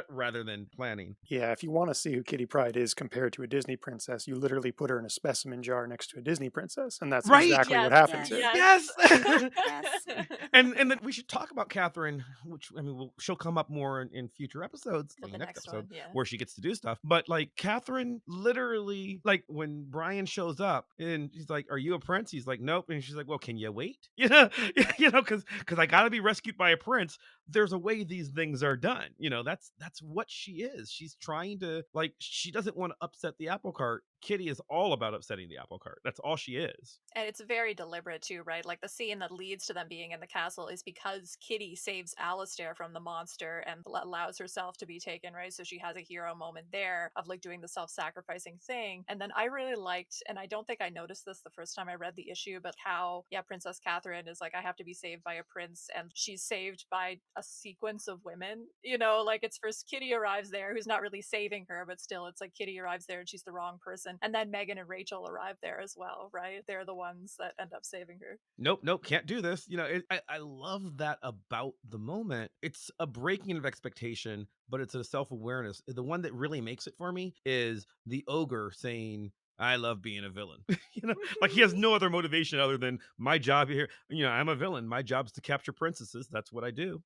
rather than planning. Yeah, if you want to see who Kitty Pryde is compared to a Disney princess, you literally put her in a specimen jar next to a Disney princess, and that's Right? exactly Yes, what happens here. Yes. Yes. And then we should talk about Catherine, which, I mean, she'll come up more in future episodes, For like the next next episode, one, yeah. where she gets to do stuff. But like Catherine, literally, like when Brian shows up and she's like, "Are you a prince?" He's like, "Nope," and she's like, "Well, can you wait?" Because I got to be rescued by a prince. There's a way these things are done. You know, that's what she is. She's trying to, like, she doesn't want to upset the apple cart. Kitty is all about upsetting the apple cart. That's all she is. And it's very deliberate too, right? Like the scene that leads to them being in the castle is because Kitty saves Alistair from the monster and allows herself to be taken, right? So she has a hero moment there of like doing the self-sacrificing thing. And then I really liked, and I don't think I noticed this the first time I read the issue, but how, yeah, Princess Catherine is like, I have to be saved by a prince, and she's saved by a sequence of women. You know, like it's first Kitty arrives there, who's not really saving her, but still it's like Kitty arrives there and she's the wrong person. person. And then Megan and Rachel arrive there as well, right? They're the ones that end up saving her. Nope, can't do this. I love that about the moment. It's a breaking of expectation, but it's a self-awareness. The one that really makes it for me is the ogre saying, I love being a villain. Like he has no other motivation other than my job here. I'm a villain. My job's to capture princesses. That's what I do.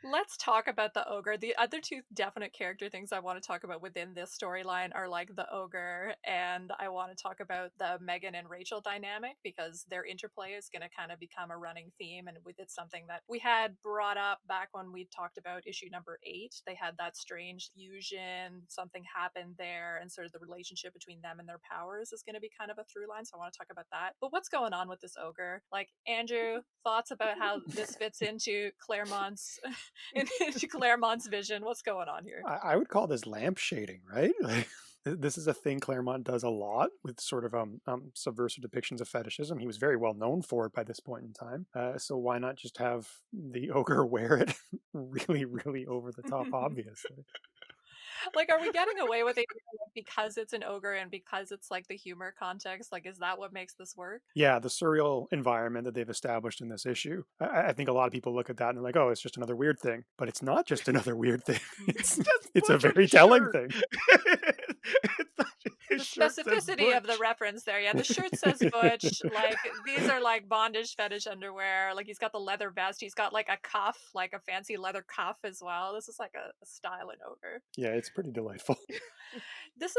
Let's talk about the ogre. The other two definite character things I want to talk about within this storyline are like the ogre, and I want to talk about the Megan and Rachel dynamic because their interplay is going to kind of become a running theme, and it's something that we had brought up back when we talked about issue number 8. They had that strange fusion, something happened there, and sort of the relationship between them and their powers is going to be kind of a through line, so I want to talk about that. But what's going on with this ogre? Like, Andrew, thoughts about how this fits into Claremont's vision? What's going on here? I would call this lamp shading, right? Like, this is a thing Claremont does a lot with sort of subversive depictions of fetishism. He was very well known for it by this point in time. So why not just have the ogre wear it really, really over the top, obviously? Like, are we getting away with it because it's an ogre and because it's like the humor context? Like, is that what makes this work? Yeah, the surreal environment that they've established in this issue. I think a lot of people look at that and they're like, oh, it's just another weird thing. But it's not just another weird thing. It's a very telling thing. The specificity of the reference there. Yeah, the shirt says butch. Like, these are like bondage fetish underwear. Like, he's got the leather vest. He's got like a cuff, like a fancy leather cuff as well. This is like a style in ogre. Yeah, it's pretty delightful. This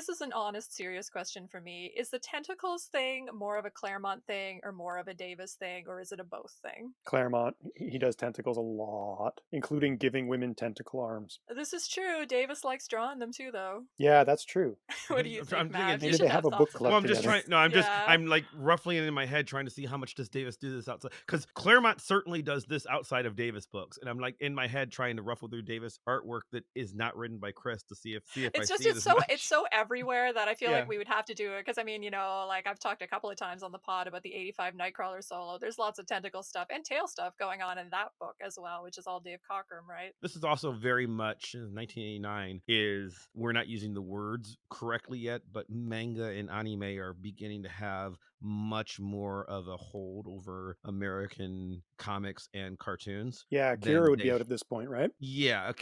is an honest, serious question for me. Is the tentacles thing more of a Claremont thing or more of a Davis thing, or is it a both thing? Claremont, he does tentacles a lot, including giving women tentacle arms. This is true. Davis likes drawing them too, though. Yeah, that's true. What do you think, Matt? Maybe they have a book club. Well, I'm just trying. No, I'm like roughly in my head trying to see how much does Davis do this outside, because Claremont certainly does this outside of Davis books, and I'm like in my head trying to ruffle through Davis artwork that is not written by Chris to see if it's so everywhere that I feel like we would have to do it, because I mean, like I've talked a couple of times on the pod about the 85 Nightcrawler solo. There's lots of tentacle stuff and tail stuff going on in that book as well, which is all Dave Cockrum, right? This is also very much 1989 is we're not using the words correctly yet, but manga and anime are beginning to have much more of a hold over American comics and cartoons. Yeah, Akira would be out at this point, right? Yeah,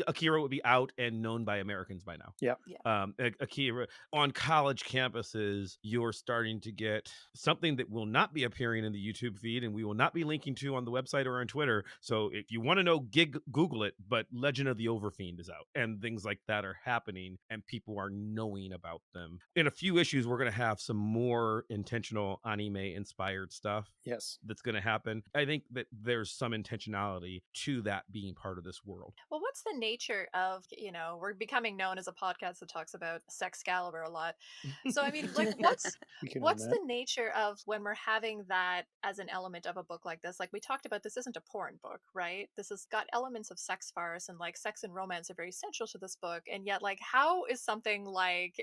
Akira would be out and known by Americans by now. Yeah. Akira on college campuses, you're starting to get something that will not be appearing in the YouTube feed, and we will not be linking to on the website or on Twitter. So if you want to know, Google it. But Legend of the Overfiend is out, and things like that are happening, and people are knowing about them. In a few issues, we're going to have some more intentional anime-inspired stuff. Yes, that's going to happen. I think that there's some intentionality to that being part of this world. Well, what's the nature of, we're becoming known as a podcast that talks about Excalibur a lot. So, I mean, like, what's the nature of when we're having that as an element of a book like this? Like we talked about, this isn't a porn book, right? This has got elements of sex farce, and like sex and romance are very central to this book. And yet, like, how is something like,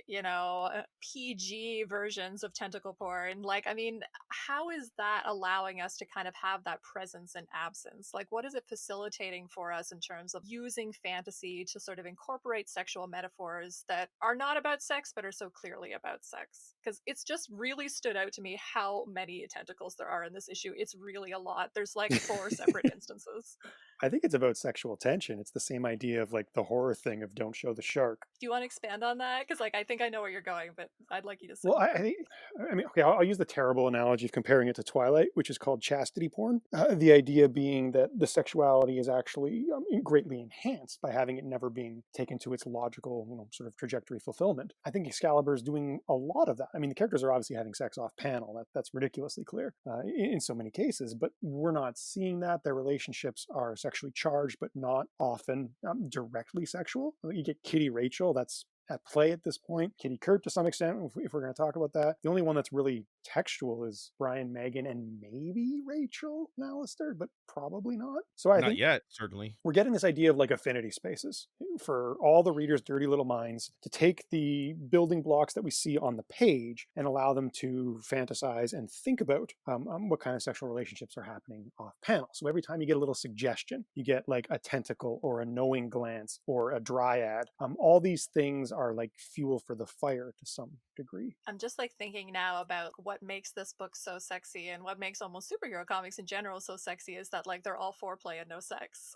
PG versions of tentacle porn, like, I mean, how is that allowing us to kind of have that presence and absence? Like, what is it facilitating for us in terms of using fantasy to sort of incorporate sexual metaphors that are not about sex but are so clearly about sex? Because it's just really stood out to me how many tentacles there are in this issue. It's really a lot. There's like 4 separate instances. I think it's about sexual tension. It's the same idea of like the horror thing of don't show the shark. Do you want to expand on that? Because like I think I know where you're going, but I'd like you to say. Well, I mean, okay, I'll use the terrible analogy of comparing it to Twilight, which is called chastity porn. The idea being that the sexuality is actually greatly enhanced by having it never being taken to its logical, sort of trajectory fulfillment. I think Excalibur is doing a lot of that. I mean, the characters are obviously having sex off panel. That's ridiculously clear in so many cases, but we're not seeing that. Their relationships are sexually charged, but not often directly sexual. You get Kitty Rachel, that's at play at this point. Kitty Kurt to some extent, if we're going to talk about that. The only one that's really textual is Brian, Megan, and maybe Rachel and Alistair, but probably not. So I think yet, certainly. We're getting this idea of like affinity spaces for all the readers' dirty little minds to take the building blocks that we see on the page and allow them to fantasize and think about what kind of sexual relationships are happening off panel. So every time you get a little suggestion, you get like a tentacle or a knowing glance or a dryad. All these things are like fuel for the fire to some degree. I'm just like thinking now about what makes this book so sexy, and what makes almost superhero comics in general so sexy is that like they're all foreplay and no sex.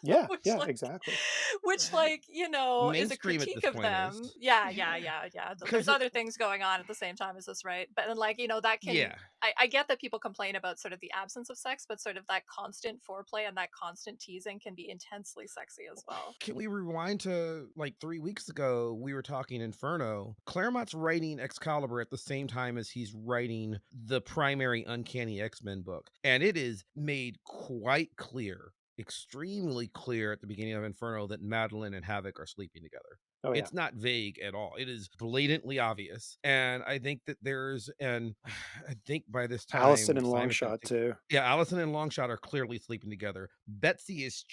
Yeah, which yeah, like exactly. which like, you know, is a Mainstream at critique this of point them. is. Yeah. Because There's other things going on at the same time as this, right? But then like, you know, that can yeah. I get that people complain about sort of the absence of sex, but sort of that constant foreplay and that constant teasing can be intensely sexy as well. Can we rewind to like 3 weeks ago? We were talking Inferno. Claremont's writing Excalibur at the same time as he's writing the primary Uncanny X-Men book. And it is made quite clear, extremely clear at the beginning of Inferno that Madeline and Havoc are sleeping together. Oh yeah. It's not vague at all. It is blatantly obvious. And I think that I think by this time, Allison and Simon's Longshot too. yeah, Allison and Longshot are clearly sleeping together. Betsy is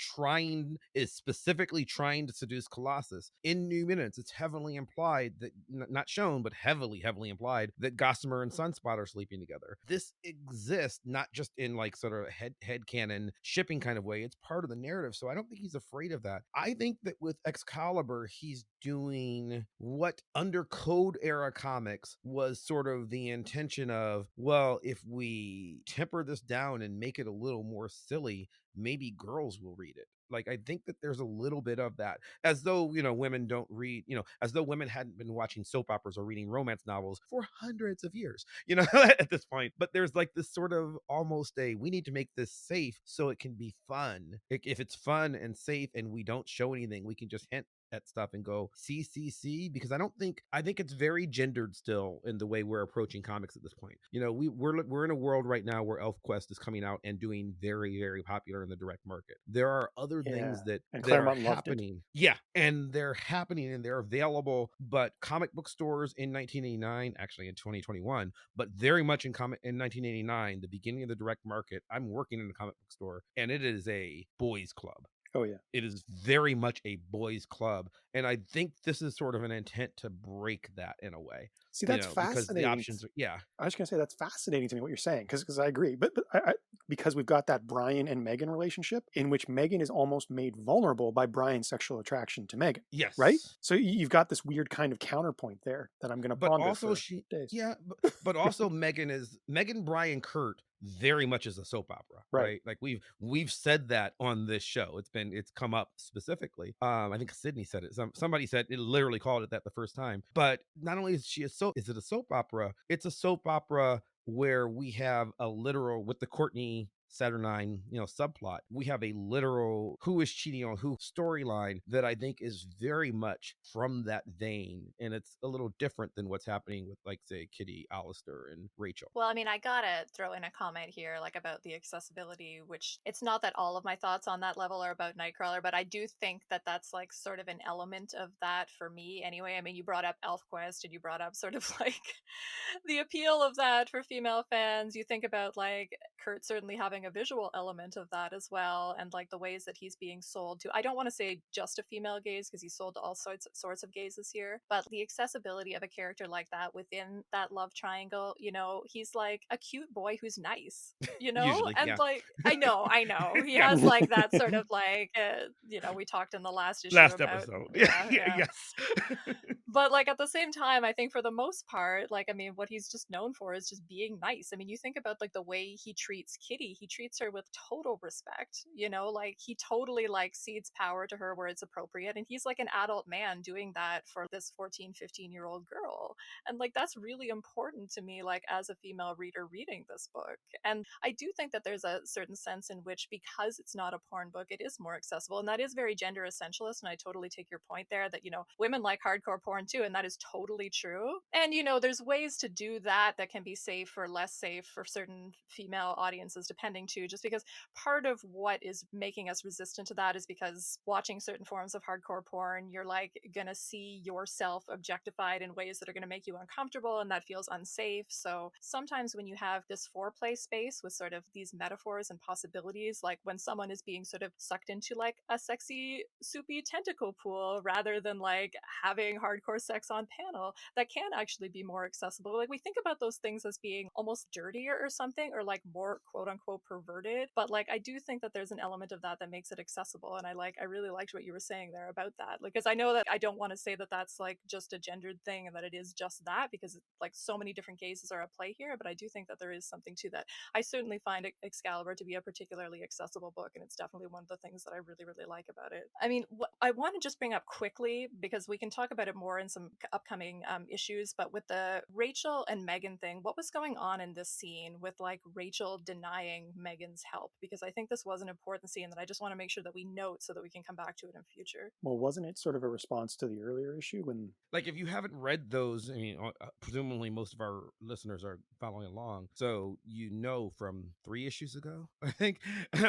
specifically trying to seduce Colossus. In New Minutes, it's heavily implied that, not shown, but heavily implied that Gossamer and Sunspot are sleeping together. This exists not just in like sort of headcanon shipping kind of way. It's part of the narrative. So I don't think he's afraid of that. I think that with Excalibur, he's doing what under Code era comics was sort of the intention of, well, if we temper this down and make it a little more silly, maybe girls will read it. Like, I think that there's a little bit of that, as though, women don't read, as though women hadn't been watching soap operas or reading romance novels for hundreds of years, at this point. But there's like this sort of almost we need to make this safe so it can be fun. If it's fun and safe and we don't show anything, we can just hint at stuff and go see, because I think it's very gendered still in the way we're approaching comics at this point. We're in a world right now where ElfQuest is coming out and doing very, very popular in the direct market. There are other things that and are Claremont loved it. happening. Yeah, and they're happening and they're available, but comic book stores in 1989, actually in 2021, but very much in 1989, the beginning of the direct market. I'm working in a comic book store and it is a boys club. Oh yeah. It is very much a boys club. And I think this is sort of an intent to break that in a way. See, that's fascinating. Because the options are, yeah. I was going to say that's fascinating to me what you're saying, because I agree. But I because we've got that Brian and Megan relationship in which Megan is almost made vulnerable by Brian's sexual attraction to Megan. Yes. Right? So you've got this weird kind of counterpoint there that I'm going to ponder also for days. Yeah, but also Megan, Brian, Kurt very much is a soap opera, right? Like we've said that on this show. It's come up specifically. I think Sydney said it. Somebody said it, literally called it that the first time. But not only is it a soap opera, it's a soap opera where we have a literal, with the Courtney Saturnine, subplot, we have a literal who is cheating on who storyline that I think is very much from that vein, and it's a little different than what's happening with, like, say, Kitty, Alistair, and Rachel. Well, I mean, I gotta throw in a comment here, like, about the accessibility, which it's not that all of my thoughts on that level are about Nightcrawler, but I do think that that's, like, sort of an element of that for me anyway. I mean, you brought up ElfQuest, and you brought up sort of, like, the appeal of that for female fans. You think about, like, Kurt certainly having a visual element of that as well, and, like, the ways that he's being sold to, I don't want to say just a female gaze, because he's sold to all sorts of gazes here, but the accessibility of a character like that within that love triangle, he's like a cute boy who's nice, Usually, and yeah. like, I know he has like that sort of like, we talked in the last issue about, episode. yeah. Yes. But, like, at the same time, I think for the most part, like, I mean, what he's just known for is just being nice. I mean, you think about, like, the way he treats Kitty, he treats her with total respect, like, he totally, like, cedes power to her where it's appropriate, and he's, like, an adult man doing that for this 14, 15-year-old girl. And, like, that's really important to me, like, as a female reader reading this book. And I do think that there's a certain sense in which, because it's not a porn book, it is more accessible, and that is very gender essentialist, and I totally take your point there that, women like hardcore porn too, and that is totally true. And there's ways to do that can be safe or less safe for certain female audiences, depending too, just because part of what is making us resistant to that is because watching certain forms of hardcore porn, you're like gonna see yourself objectified in ways that are gonna make you uncomfortable, and that feels unsafe. So sometimes when you have this foreplay space with sort of these metaphors and possibilities, like when someone is being sort of sucked into like a sexy soupy tentacle pool rather than like having hardcore hardcore sex on panel that can actually be more accessible. Like we think about those things as being almost dirtier or something, or like more quote unquote perverted, but like I do think that there's an element of that that makes it accessible. And I really liked what you were saying there about that, like, because I know that I don't want to say that that's like just a gendered thing and that it is just that, because like so many different cases are at play here, but I do think that there is something to that. I certainly find Excalibur to be a particularly accessible book, and it's definitely one of the things that I really, really like about it. I mean, I want to just bring up quickly, because we can talk about it more in some upcoming issues, but with the Rachel and Megan thing, what was going on in this scene with like Rachel denying Megan's help? Because I think this was an important scene that I just want to make sure that we note so that we can come back to it in future. Well, wasn't it sort of a response to the earlier issue when... Like, if you haven't read those, I mean, presumably most of our listeners are following along, so you know from 3 issues ago, I think,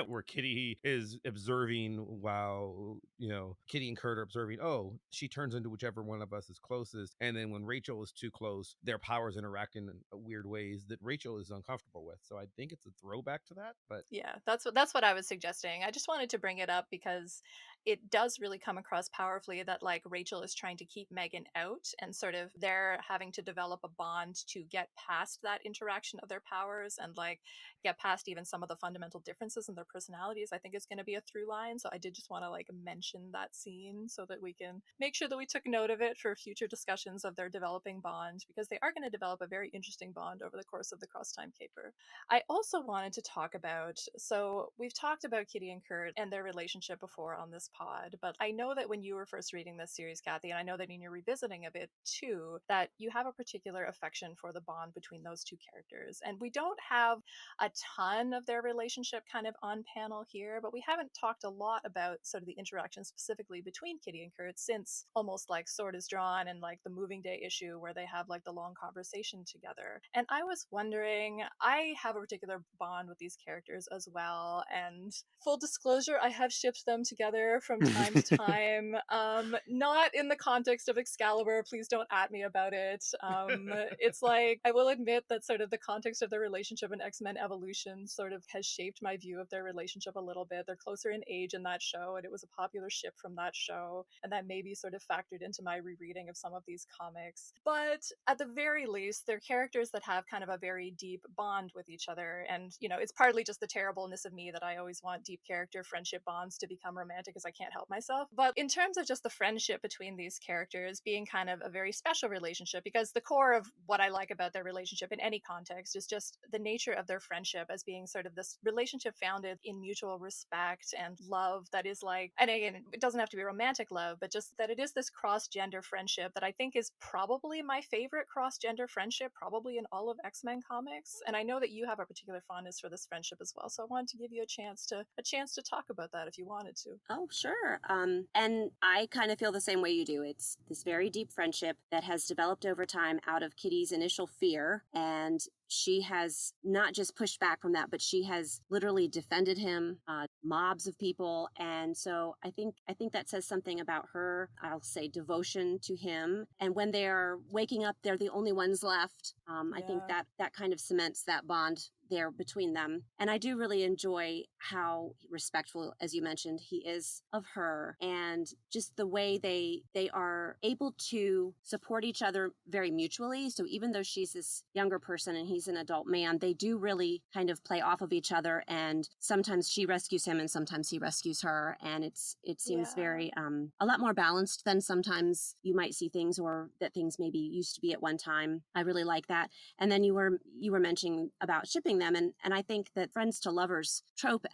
where Kitty is observing while, you know, Kitty and Kurt are observing, oh, she turns into whichever one of us is closest, and then when Rachel is too close, their powers interact in weird ways that Rachel is uncomfortable with. So I think it's a throwback to that, but... Yeah, that's what I was suggesting. I just wanted to bring it up because it does really come across powerfully that like Rachel is trying to keep Megan out, and sort of they're having to develop a bond to get past that interaction of their powers and like get past even some of the fundamental differences in their personalities. I think it's going to be a through line, so I did just want to like mention that scene so that we can make sure that we took note of it for future discussions of their developing bond, because they are going to develop a very interesting bond over the course of the Cross Time Caper. I also wanted to talk about, so we've talked about Kitty and Kurt and their relationship before on this pod, but I know that when you were first reading this series, Kathy, and I know that in your revisiting of it too, that you have a particular affection for the bond between those two characters. And we don't have a ton of their relationship kind of on panel here, but we haven't talked a lot about sort of the interaction specifically between Kitty and Kurt since almost like Sword is Drawn and like the Moving Day issue where they have like the long conversation together. And I was wondering, I have a particular bond with these characters as well, and full disclosure, I have shipped them together from time to time. Not in the context of Excalibur, please don't at me about it. It's like, I will admit that sort of the context of their relationship in X-Men Evolution sort of has shaped my view of their relationship a little bit. They're closer in age in that show, and it was a popular ship from that show, and that maybe sort of factored into my rereading of some of these comics. But at the very least, they're characters that have kind of a very deep bond with each other, and you know, it's partly just the terribleness of me that I always want deep character friendship bonds to become romantic as I can't help myself. But in terms of just the friendship between these characters being kind of a very special relationship, because the core of what I like about their relationship in any context is just the nature of their friendship as being sort of this relationship founded in mutual respect and love that is like, and again, it doesn't have to be romantic love, but just that it is this cross-gender friendship that I think is probably my favorite cross-gender friendship, probably in all of X-Men comics. And I know that you have a particular fondness for this friendship as well, so I wanted to give you a chance to talk about that if you wanted to. Oh, sure. And I kind of feel the same way you do. It's this very deep friendship that has developed over time out of Kitty's initial fear, and she has not just pushed back from that, but she has literally defended him, mobs of people. And so I think that says something about her, I'll say, devotion to him. And when they are waking up, they're the only ones left. I think that kind of cements that bond there between them. And I do really enjoy how respectful, as you mentioned, he is of her, and just the way they are able to support each other very mutually. So even though she's this younger person and he's an adult man, they do really kind of play off of each other, and sometimes she rescues him and sometimes he rescues her, and it seems very a lot more balanced than sometimes you might see things, or that things maybe used to be at one time. I really like that. And then you were mentioning about shipping them, and I think that friends to lovers trope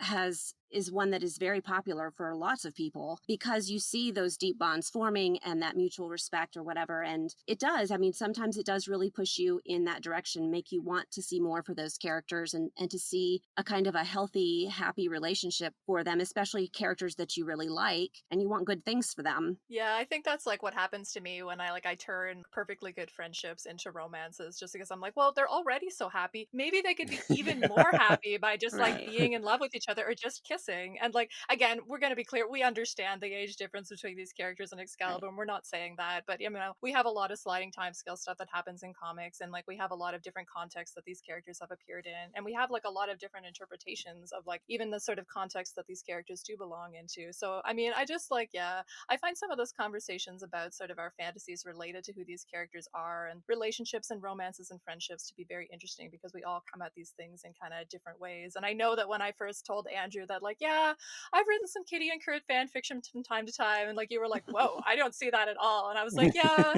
is one that is very popular for lots of people, because you see those deep bonds forming and that mutual respect or whatever. And it does, I mean, sometimes it does really push you in that direction, make you want to see more for those characters, and to see a kind of a healthy, happy relationship for them, especially characters that you really like and you want good things for them. Yeah, I think that's like what happens to me when I turn perfectly good friendships into romances, just because I'm like, well, they're already so happy. Maybe they could be even more happy by just like being in love with each other or just kissing progressing. And like, again, we're going to be clear, we understand the age difference between these characters in Excalibur, and we're not saying that, but you know, we have a lot of sliding timescale stuff that happens in comics, and like we have a lot of different contexts that these characters have appeared in, and we have like a lot of different interpretations of like even the sort of context that these characters do belong into. So I mean, I just like, yeah, I find some of those conversations about sort of our fantasies related to who these characters are and relationships and romances and friendships to be very interesting, because we all come at these things in kind of different ways. And I know that when I first told Andrew that like, yeah, I've written some Kitty and Kurt fan fiction from time to time, and like you were like, whoa, I don't see that at all. And I was like, yeah,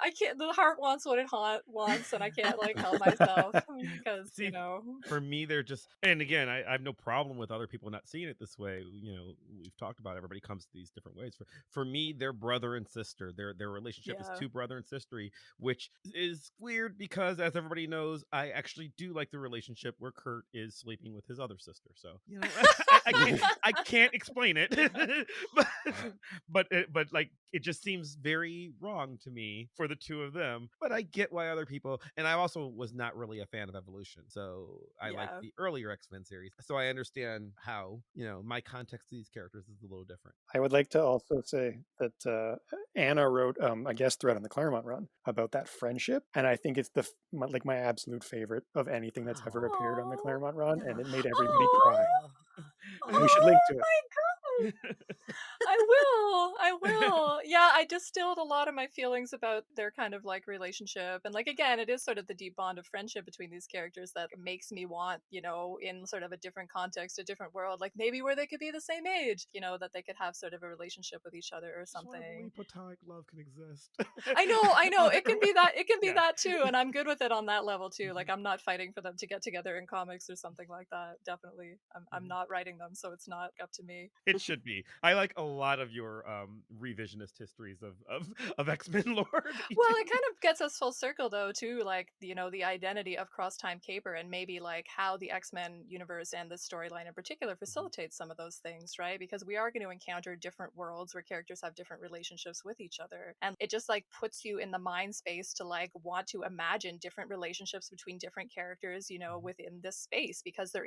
I can't, the heart wants what it wants, and I can't like help myself, because See, you know. for me, they're just, and again, I have no problem with other people not seeing it this way. You know, we've talked about everybody comes to these different ways. For me, they're brother and sister. Their relationship is Yeah. two brother and sistery, which is weird because, as everybody knows, I actually do like the relationship where Kurt is sleeping with his other sister. So you know, I can't explain it, but like it just seems very wrong to me for the two of them. But I get why other people, and I also was not really a fan of Evolution, so I like Yeah. the earlier X-Men series, so I understand how, you know, my context to these characters is a little different. I would like to also say that Anna wrote a guest thread on the Claremont run about that friendship, and I think it's my absolute favorite of anything that's ever appeared on the Aw. Claremont run, and it made everybody cry. Oh We should link to it. my god! I will. Yeah, I distilled a lot of my feelings about their kind of like relationship. And like, again, it is sort of the deep bond of friendship between these characters that makes me want, you know, in sort of a different context, a different world, like maybe where they could be the same age, you know, that they could have sort of a relationship with each other or Just wanna something. believe platonic love can exist. I know. It can be that. It can be Yeah. that too, and I'm good with it on that level too. Like, I'm not fighting for them to get together in comics or something like that. Definitely, I'm not writing them, so it's not up to me. It should be. I like a lot of your revisionist histories of X-Men lore. Well, it kind of gets us full circle though too, like, you know, the identity of Cross Time Caper, and maybe like how the X-Men universe and this storyline in particular facilitates some of those things, right? Because we are going to encounter different worlds where characters have different relationships with each other, and it just like puts you in the mind space to like want to imagine different relationships between different characters, you know, within this space, because there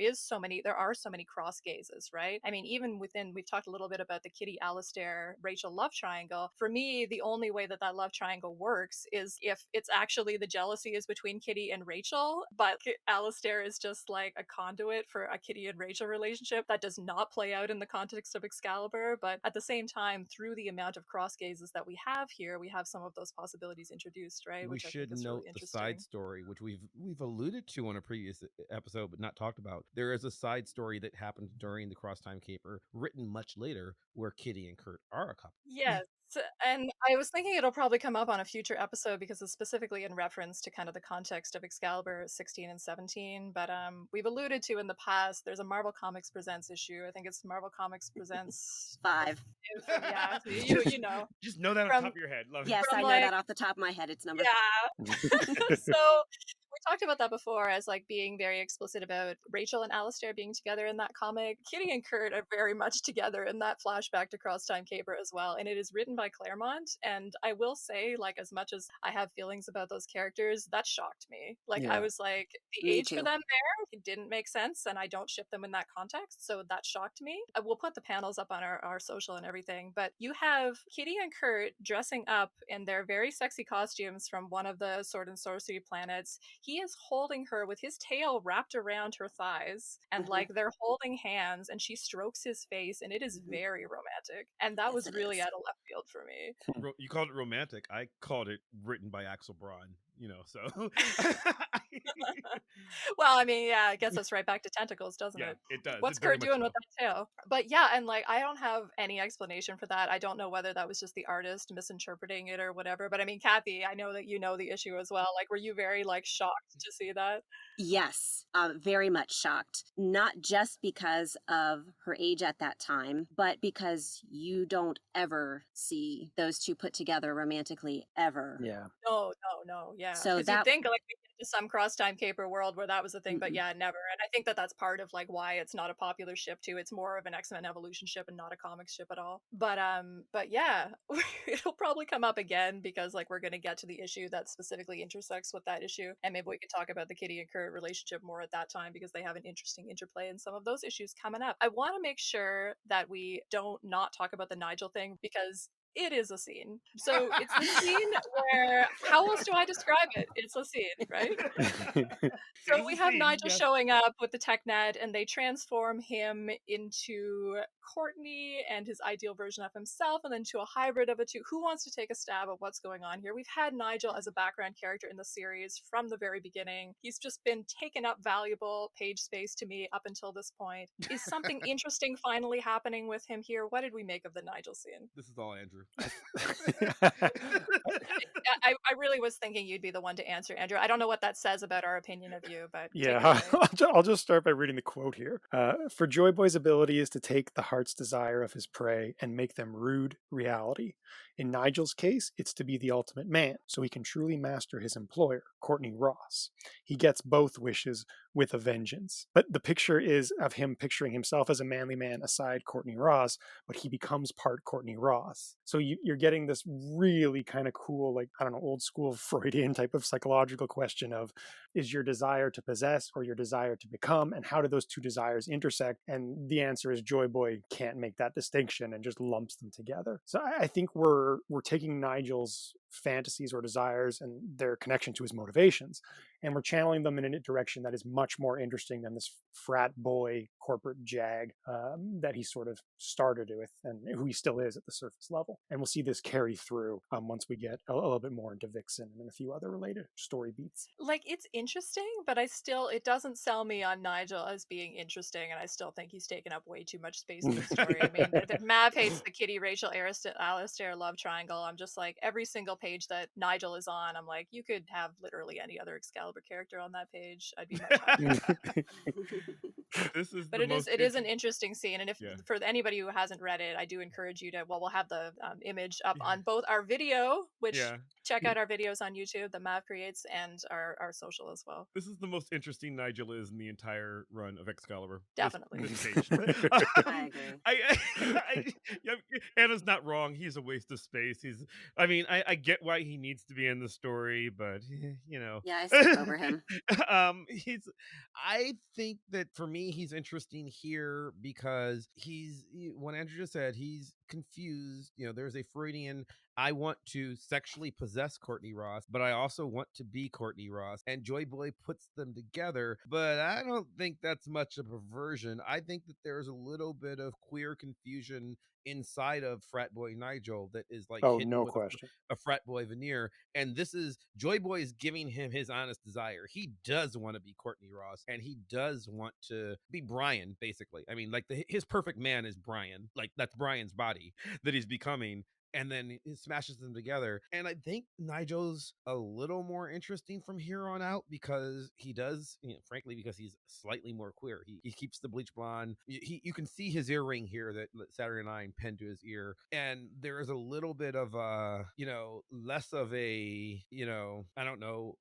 are so many cross gazes, right? I mean, even within, we've talked a little bit about the Kitty, Alistair, Rachel love triangle. For me, the only way that love triangle works is if it's actually the jealousy is between Kitty and Rachel, but Alistair is just like a conduit for a Kitty and Rachel relationship that does not play out in the context of Excalibur. But at the same time, through the amount of cross gazes that we have here, we have some of those possibilities introduced, right? We Which I think should is note really the interesting. side story, which we've alluded to on a previous episode, but not talked about. There is a side story that happened during the Cross Time Caper, written much later, where Kitty and Kurt are a couple. Yes, and I was thinking it'll probably come up on a future episode because it's specifically in reference to kind of the context of Excalibur 16 and 17. But we've alluded to in the past, there's a Marvel Comics Presents issue. I think it's Marvel Comics Presents 5. Yeah, you know. Just know that on top of your head. Love Yes, it. From, I know like- that off the top of my head. It's number Yeah. So we talked about that before as like being very explicit about Rachel and Alistair being together in that comic. Kitty and Kurt are very much together in that flashback to Cross Time Caper as well, and it is written by Claremont. And I will say, like, as much as I have feelings about those characters, that shocked me. Like, Yeah. I was like, the Me age for too. them there, it didn't make sense, and I don't ship them in that context, so that shocked me. We'll put the panels up on our social and everything, but you have Kitty and Kurt dressing up in their very sexy costumes from one of the Sword and Sorcery planets. He is holding her with his tail wrapped around her thighs, and like they're holding hands, and she strokes his face, and it is very romantic. And that Yes, was it really is. out of left field for me. You called it romantic. I called it written by Axel Braun. You know, so Well, I mean, yeah, it gets us right back to tentacles, doesn't yeah, it? it does. What's It very Kurt much doing so. with that tail? But yeah, and like, I don't have any explanation for that. I don't know whether that was just the artist misinterpreting it or whatever. But I mean, Kathy, I know that you know the issue as well. Like, were you very like shocked to see that? Yes, very much shocked. Not just because of her age at that time, but because you don't ever see those two put together romantically ever. Yeah. No, yeah. So 'Cause that- you'd think like we to some cross-time caper world where that was a thing, but yeah, never. And I think that that's part of like why it's not a popular ship too. It's more of an X-Men Evolution ship and not a comics ship at all. But yeah, it'll probably come up again because like we're gonna get to the issue that specifically intersects with that issue, and maybe we could talk about the Kitty and Kurt relationship more at that time because they have an interesting interplay in some of those issues coming up. I want to make sure that we don't not talk about the Nigel thing because it is a scene. So it's the scene where, how else do I describe it? It's a scene, right? So we have Nigel showing up with the tech net, and they transform him into Courtney and his ideal version of himself, and then to a hybrid of the two. Who wants to take a stab at what's going on here? We've had Nigel as a background character in the series from the very beginning. He's just been taking up valuable page space to me up until this point. Is something interesting finally happening with him here? What did we make of the Nigel scene? This is all Andrew. I really was thinking you'd be the one to answer, Andrew. I don't know what that says about our opinion of you, but yeah, I'll just start by reading the quote here. For Joyboy's ability is to take the heart's desire of his prey and make them rude reality. In Nigel's case, it's to be the ultimate man, so he can truly master his employer, Courtney Ross. He gets both wishes with a vengeance. But the picture is of him picturing himself as a manly man aside Courtney Ross, but he becomes part Courtney Ross. So you're getting this really kind of cool, like, I don't know, old school Freudian type of psychological question of, is your desire to possess or your desire to become, and how do those two desires intersect? And the answer is Joyboy can't make that distinction and just lumps them together. So I think we're taking Nigel's fantasies or desires and their connection to his motivations, and we're channeling them in a direction that is much more interesting than this frat boy corporate jag that he sort of started with and who he still is at the surface level. And we'll see this carry through once we get a little bit more into Vixen and a few other related story beats. Like, it's interesting, but it doesn't sell me on Nigel as being interesting, and I still think he's taken up way too much space in the story. I mean, Mav hates the Kitty, Rachel, Alistair love triangle. I'm just like, every single page that Nigel is on, I'm like, you could have literally any other Excalibur character on that page. I'd be much happier. But it is an interesting scene, and if for anybody who hasn't read it, I do encourage you to. Well, we'll have the image up on both our video, which check out our videos on YouTube that Mav creates, and our social as well. This is the most interesting Nigel is in the entire run of Excalibur. Definitely. This page. I agree. Anna's not wrong. He's a waste of space. I get why he needs to be in the story, but you know. Yeah, I skip over him. I think that for me, he's interesting here because what Andrew just said, he's confused. You know, there's a Freudian, I want to sexually possess Courtney Ross, but I also want to be Courtney Ross. And Joyboy puts them together, but I don't think that's much of a perversion. I think that there's a little bit of queer confusion inside of frat boy Nigel that is like no question, a frat boy veneer. And this is Joyboy is giving him his honest desire. He does want to be Courtney Ross, and he does want to be Brian, basically. I mean, like his perfect man is Brian. Like, that's Brian's body that he's becoming. And then it smashes them together. And I think Nigel's a little more interesting from here on out because he does, frankly, because he's slightly more queer. He keeps the bleach blonde. You can see his earring here that Saturday Night pinned to his ear. And there is a little bit of less of a, I don't know,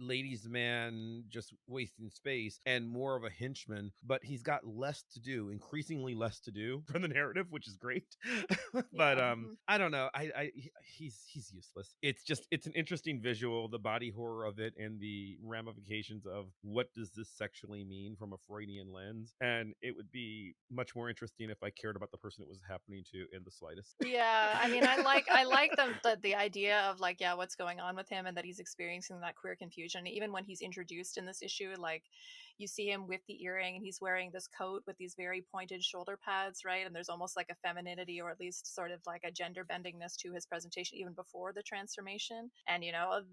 ladies' man just wasting space and more of a henchman. But he's got less to do, increasingly less to do from the narrative, which is great. But I don't know. He's useless. It's an interesting visual, the body horror of it and the ramifications of what does this sexually mean from a Freudian lens. And it would be much more interesting if I cared about the person it was happening to in the slightest. Yeah, I mean, I like the idea of like, what's going on with him and that he's experiencing that queer confusion. Even when he's introduced in this issue, like, you see him with the earring and he's wearing this coat with these very pointed shoulder pads, right? And there's almost like a femininity, or at least sort of like a gender bendingness to his presentation even before the transformation. And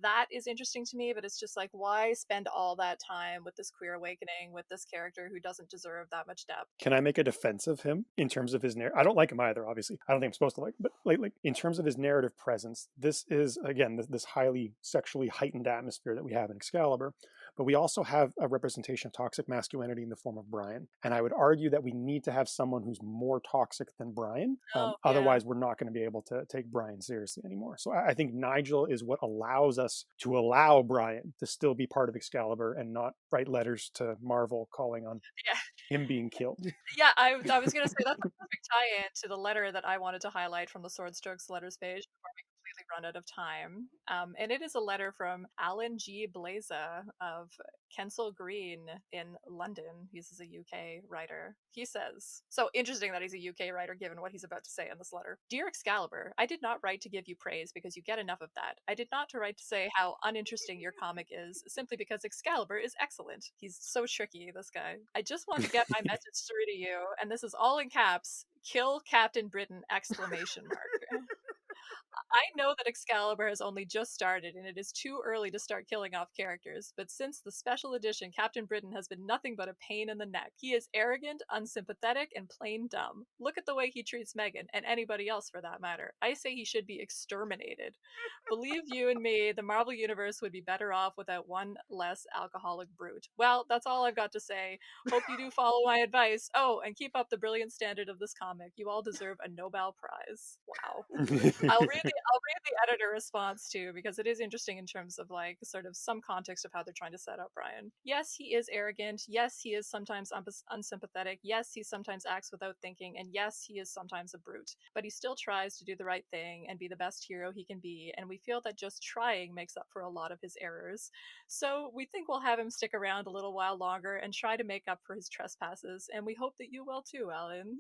that is interesting to me, but it's just like, why spend all that time with this queer awakening with this character who doesn't deserve that much depth? Can I make a defense of him in terms of his narrative? I don't like him either, obviously. I don't think I'm supposed to like him, but like in terms of his narrative presence, this is, again, this highly sexually heightened atmosphere that we have in Excalibur. but we also have a representation of toxic masculinity in the form of Brian. And I would argue that we need to have someone who's more toxic than Brian. Otherwise, we're not going to be able to take Brian seriously anymore. So I think Nigel is what allows us to allow Brian to still be part of Excalibur and not write letters to Marvel calling on him being killed. Yeah, I was going to say that's a perfect tie-in to the letter that I wanted to highlight from the Sword Strokes letters page before we completely run out of time. And it is a letter from Alan G. Blaza of Kensal Green in London. He's a UK writer. He says, so interesting that he's a UK writer given what he's about to say in this letter. Dear Excalibur, I did not write to give you praise because you get enough of that. I did not write to say how uninteresting your comic is simply because Excalibur is excellent. He's so tricky, this guy. I just want to get my message through to you, and this is all in caps. Kill Captain Britain! Exclamation mark. I know that Excalibur has only just started and it is too early to start killing off characters, but since the special edition, Captain Britain has been nothing but a pain in the neck. He is arrogant, unsympathetic, and plain dumb. Look at the way he treats Megan, and anybody else for that matter. I say he should be exterminated. Believe you and me, the Marvel Universe would be better off without one less alcoholic brute. Well, that's all I've got to say. Hope you do follow my advice. Oh, and keep up the brilliant standard of this comic. You all deserve a Nobel Prize. Wow. I'll read the editor response too, because it is interesting in terms of like sort of some context of how they're trying to set up Brian. Yes, he is arrogant. Yes, he is sometimes unsympathetic. Yes, he sometimes acts without thinking. And yes, he is sometimes a brute. But he still tries to do the right thing and be the best hero he can be. And we feel that just trying makes up for a lot of his errors. So we think we'll have him stick around a little while longer and try to make up for his trespasses. And we hope that you will too, Alan.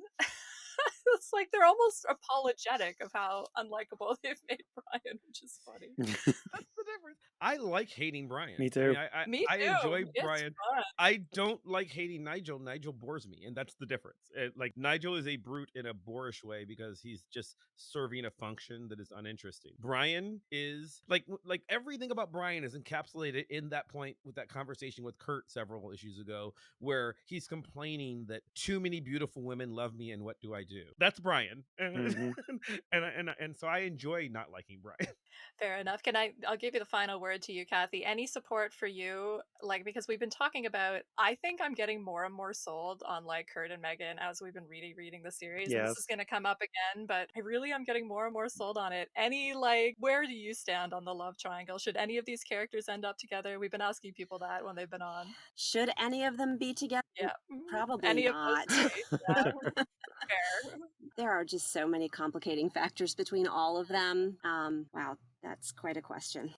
It's like they're almost apologetic of how unlikable they've made Brian, which is funny. That's the difference. I like hating Brian. Me too. Me too. I enjoy It's Brian. fun. I don't like hating Nigel. Nigel bores me, and that's the difference. Like Nigel is a brute in a boorish way because he's just serving a function that is uninteresting. Brian is like everything about Brian is encapsulated in that point with that conversation with Kurt several issues ago, where he's complaining that too many beautiful women love me, and what do I do? That's Brian, Mhm. and so I enjoy not liking Brian. Fair enough. I'll give you the final word to you, Kathy. Any support for you? Like, because we've been talking about, I think I'm getting more and more sold on like Kurt and Megan as we've been reading the series. And this is Yes. going to come up again, but I really am getting more and more sold on it. Where do you stand on the love triangle? Should any of these characters end up together? We've been asking people that when they've been on. Should any of them be together? Yeah. Probably Any not. of those three. Yeah. Fair. There are just so many complicating factors between all of them. Wow, that's quite a question.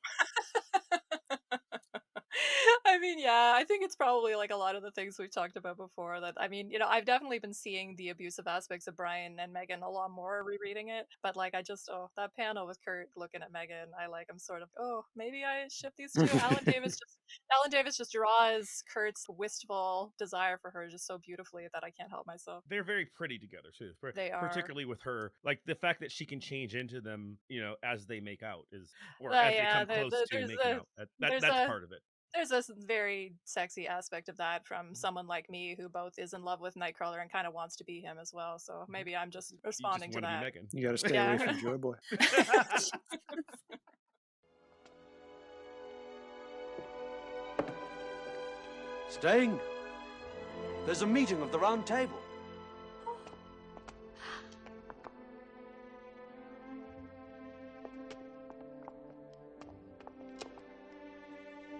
I mean, yeah, I think it's probably like a lot of the things we've talked about before that, I mean, I've definitely been seeing the abusive aspects of Brian and Megan a lot more rereading it. But like, that panel with Kurt looking at Megan, I'm sort of, oh, maybe I ship these two. Alan Davis just draws Kurt's wistful desire for her just so beautifully that I can't help myself. They're very pretty together too. They are. Particularly with her, like the fact that she can change into them, as they make out as they come close to making out. That's part of it. There's a very sexy aspect of that from someone like me who both is in love with Nightcrawler and kind of wants to be him as well. So maybe I'm just responding to that. You got to stay away from Joyboy. Staying? There's a meeting of the Round Table.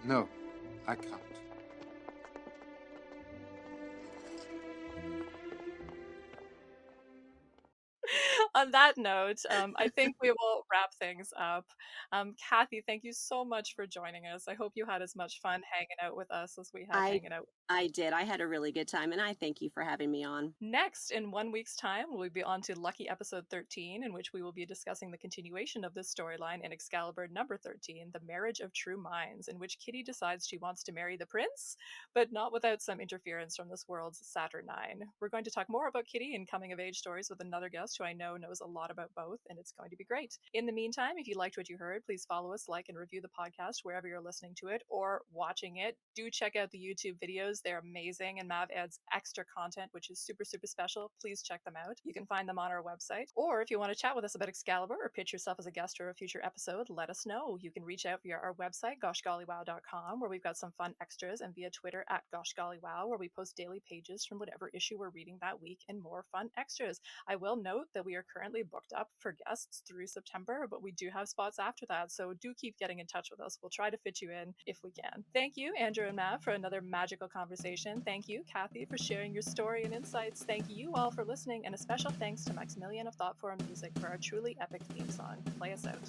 No, I can't. On that note, I think we will wrap things up. Kathy, thank you so much for joining us. I hope you had as much fun hanging out with us as we had hanging out. I did. I had a really good time, and I thank you for having me on. Next, in 1 week's time, we'll be on to Lucky Episode 13, in which we will be discussing the continuation of this storyline in Excalibur number 13, The Marriage of True Minds, in which Kitty decides she wants to marry the prince, but not without some interference from this world's Saturn IX. We're going to talk more about Kitty and coming-of-age stories with another guest who I know knows a lot about both, and it's going to be great. In the meantime, if you liked what you heard, please follow us, like, and review the podcast wherever you're listening to it or watching it. Do check out the YouTube videos. They're amazing, and Mav adds extra content, which is super, super special. Please check them out. You can find them on our website. Or if you want to chat with us about Excalibur or pitch yourself as a guest for a future episode, let us know. You can reach out via our website, goshgollywow.com, where we've got some fun extras, and via Twitter at goshgollywow, where we post daily pages from whatever issue we're reading that week and more fun extras. I will note that we are currently booked up for guests through September, but we do have spots after that, so do keep getting in touch with us. We'll try to fit you in if we can. Thank you, Andrew and Matt, for another magical conversation. Thank you, Kathy, for sharing your story and insights. Thank you all for listening, and a special thanks to Maximilian of Thoughtform Music for our truly epic theme song. Play us out.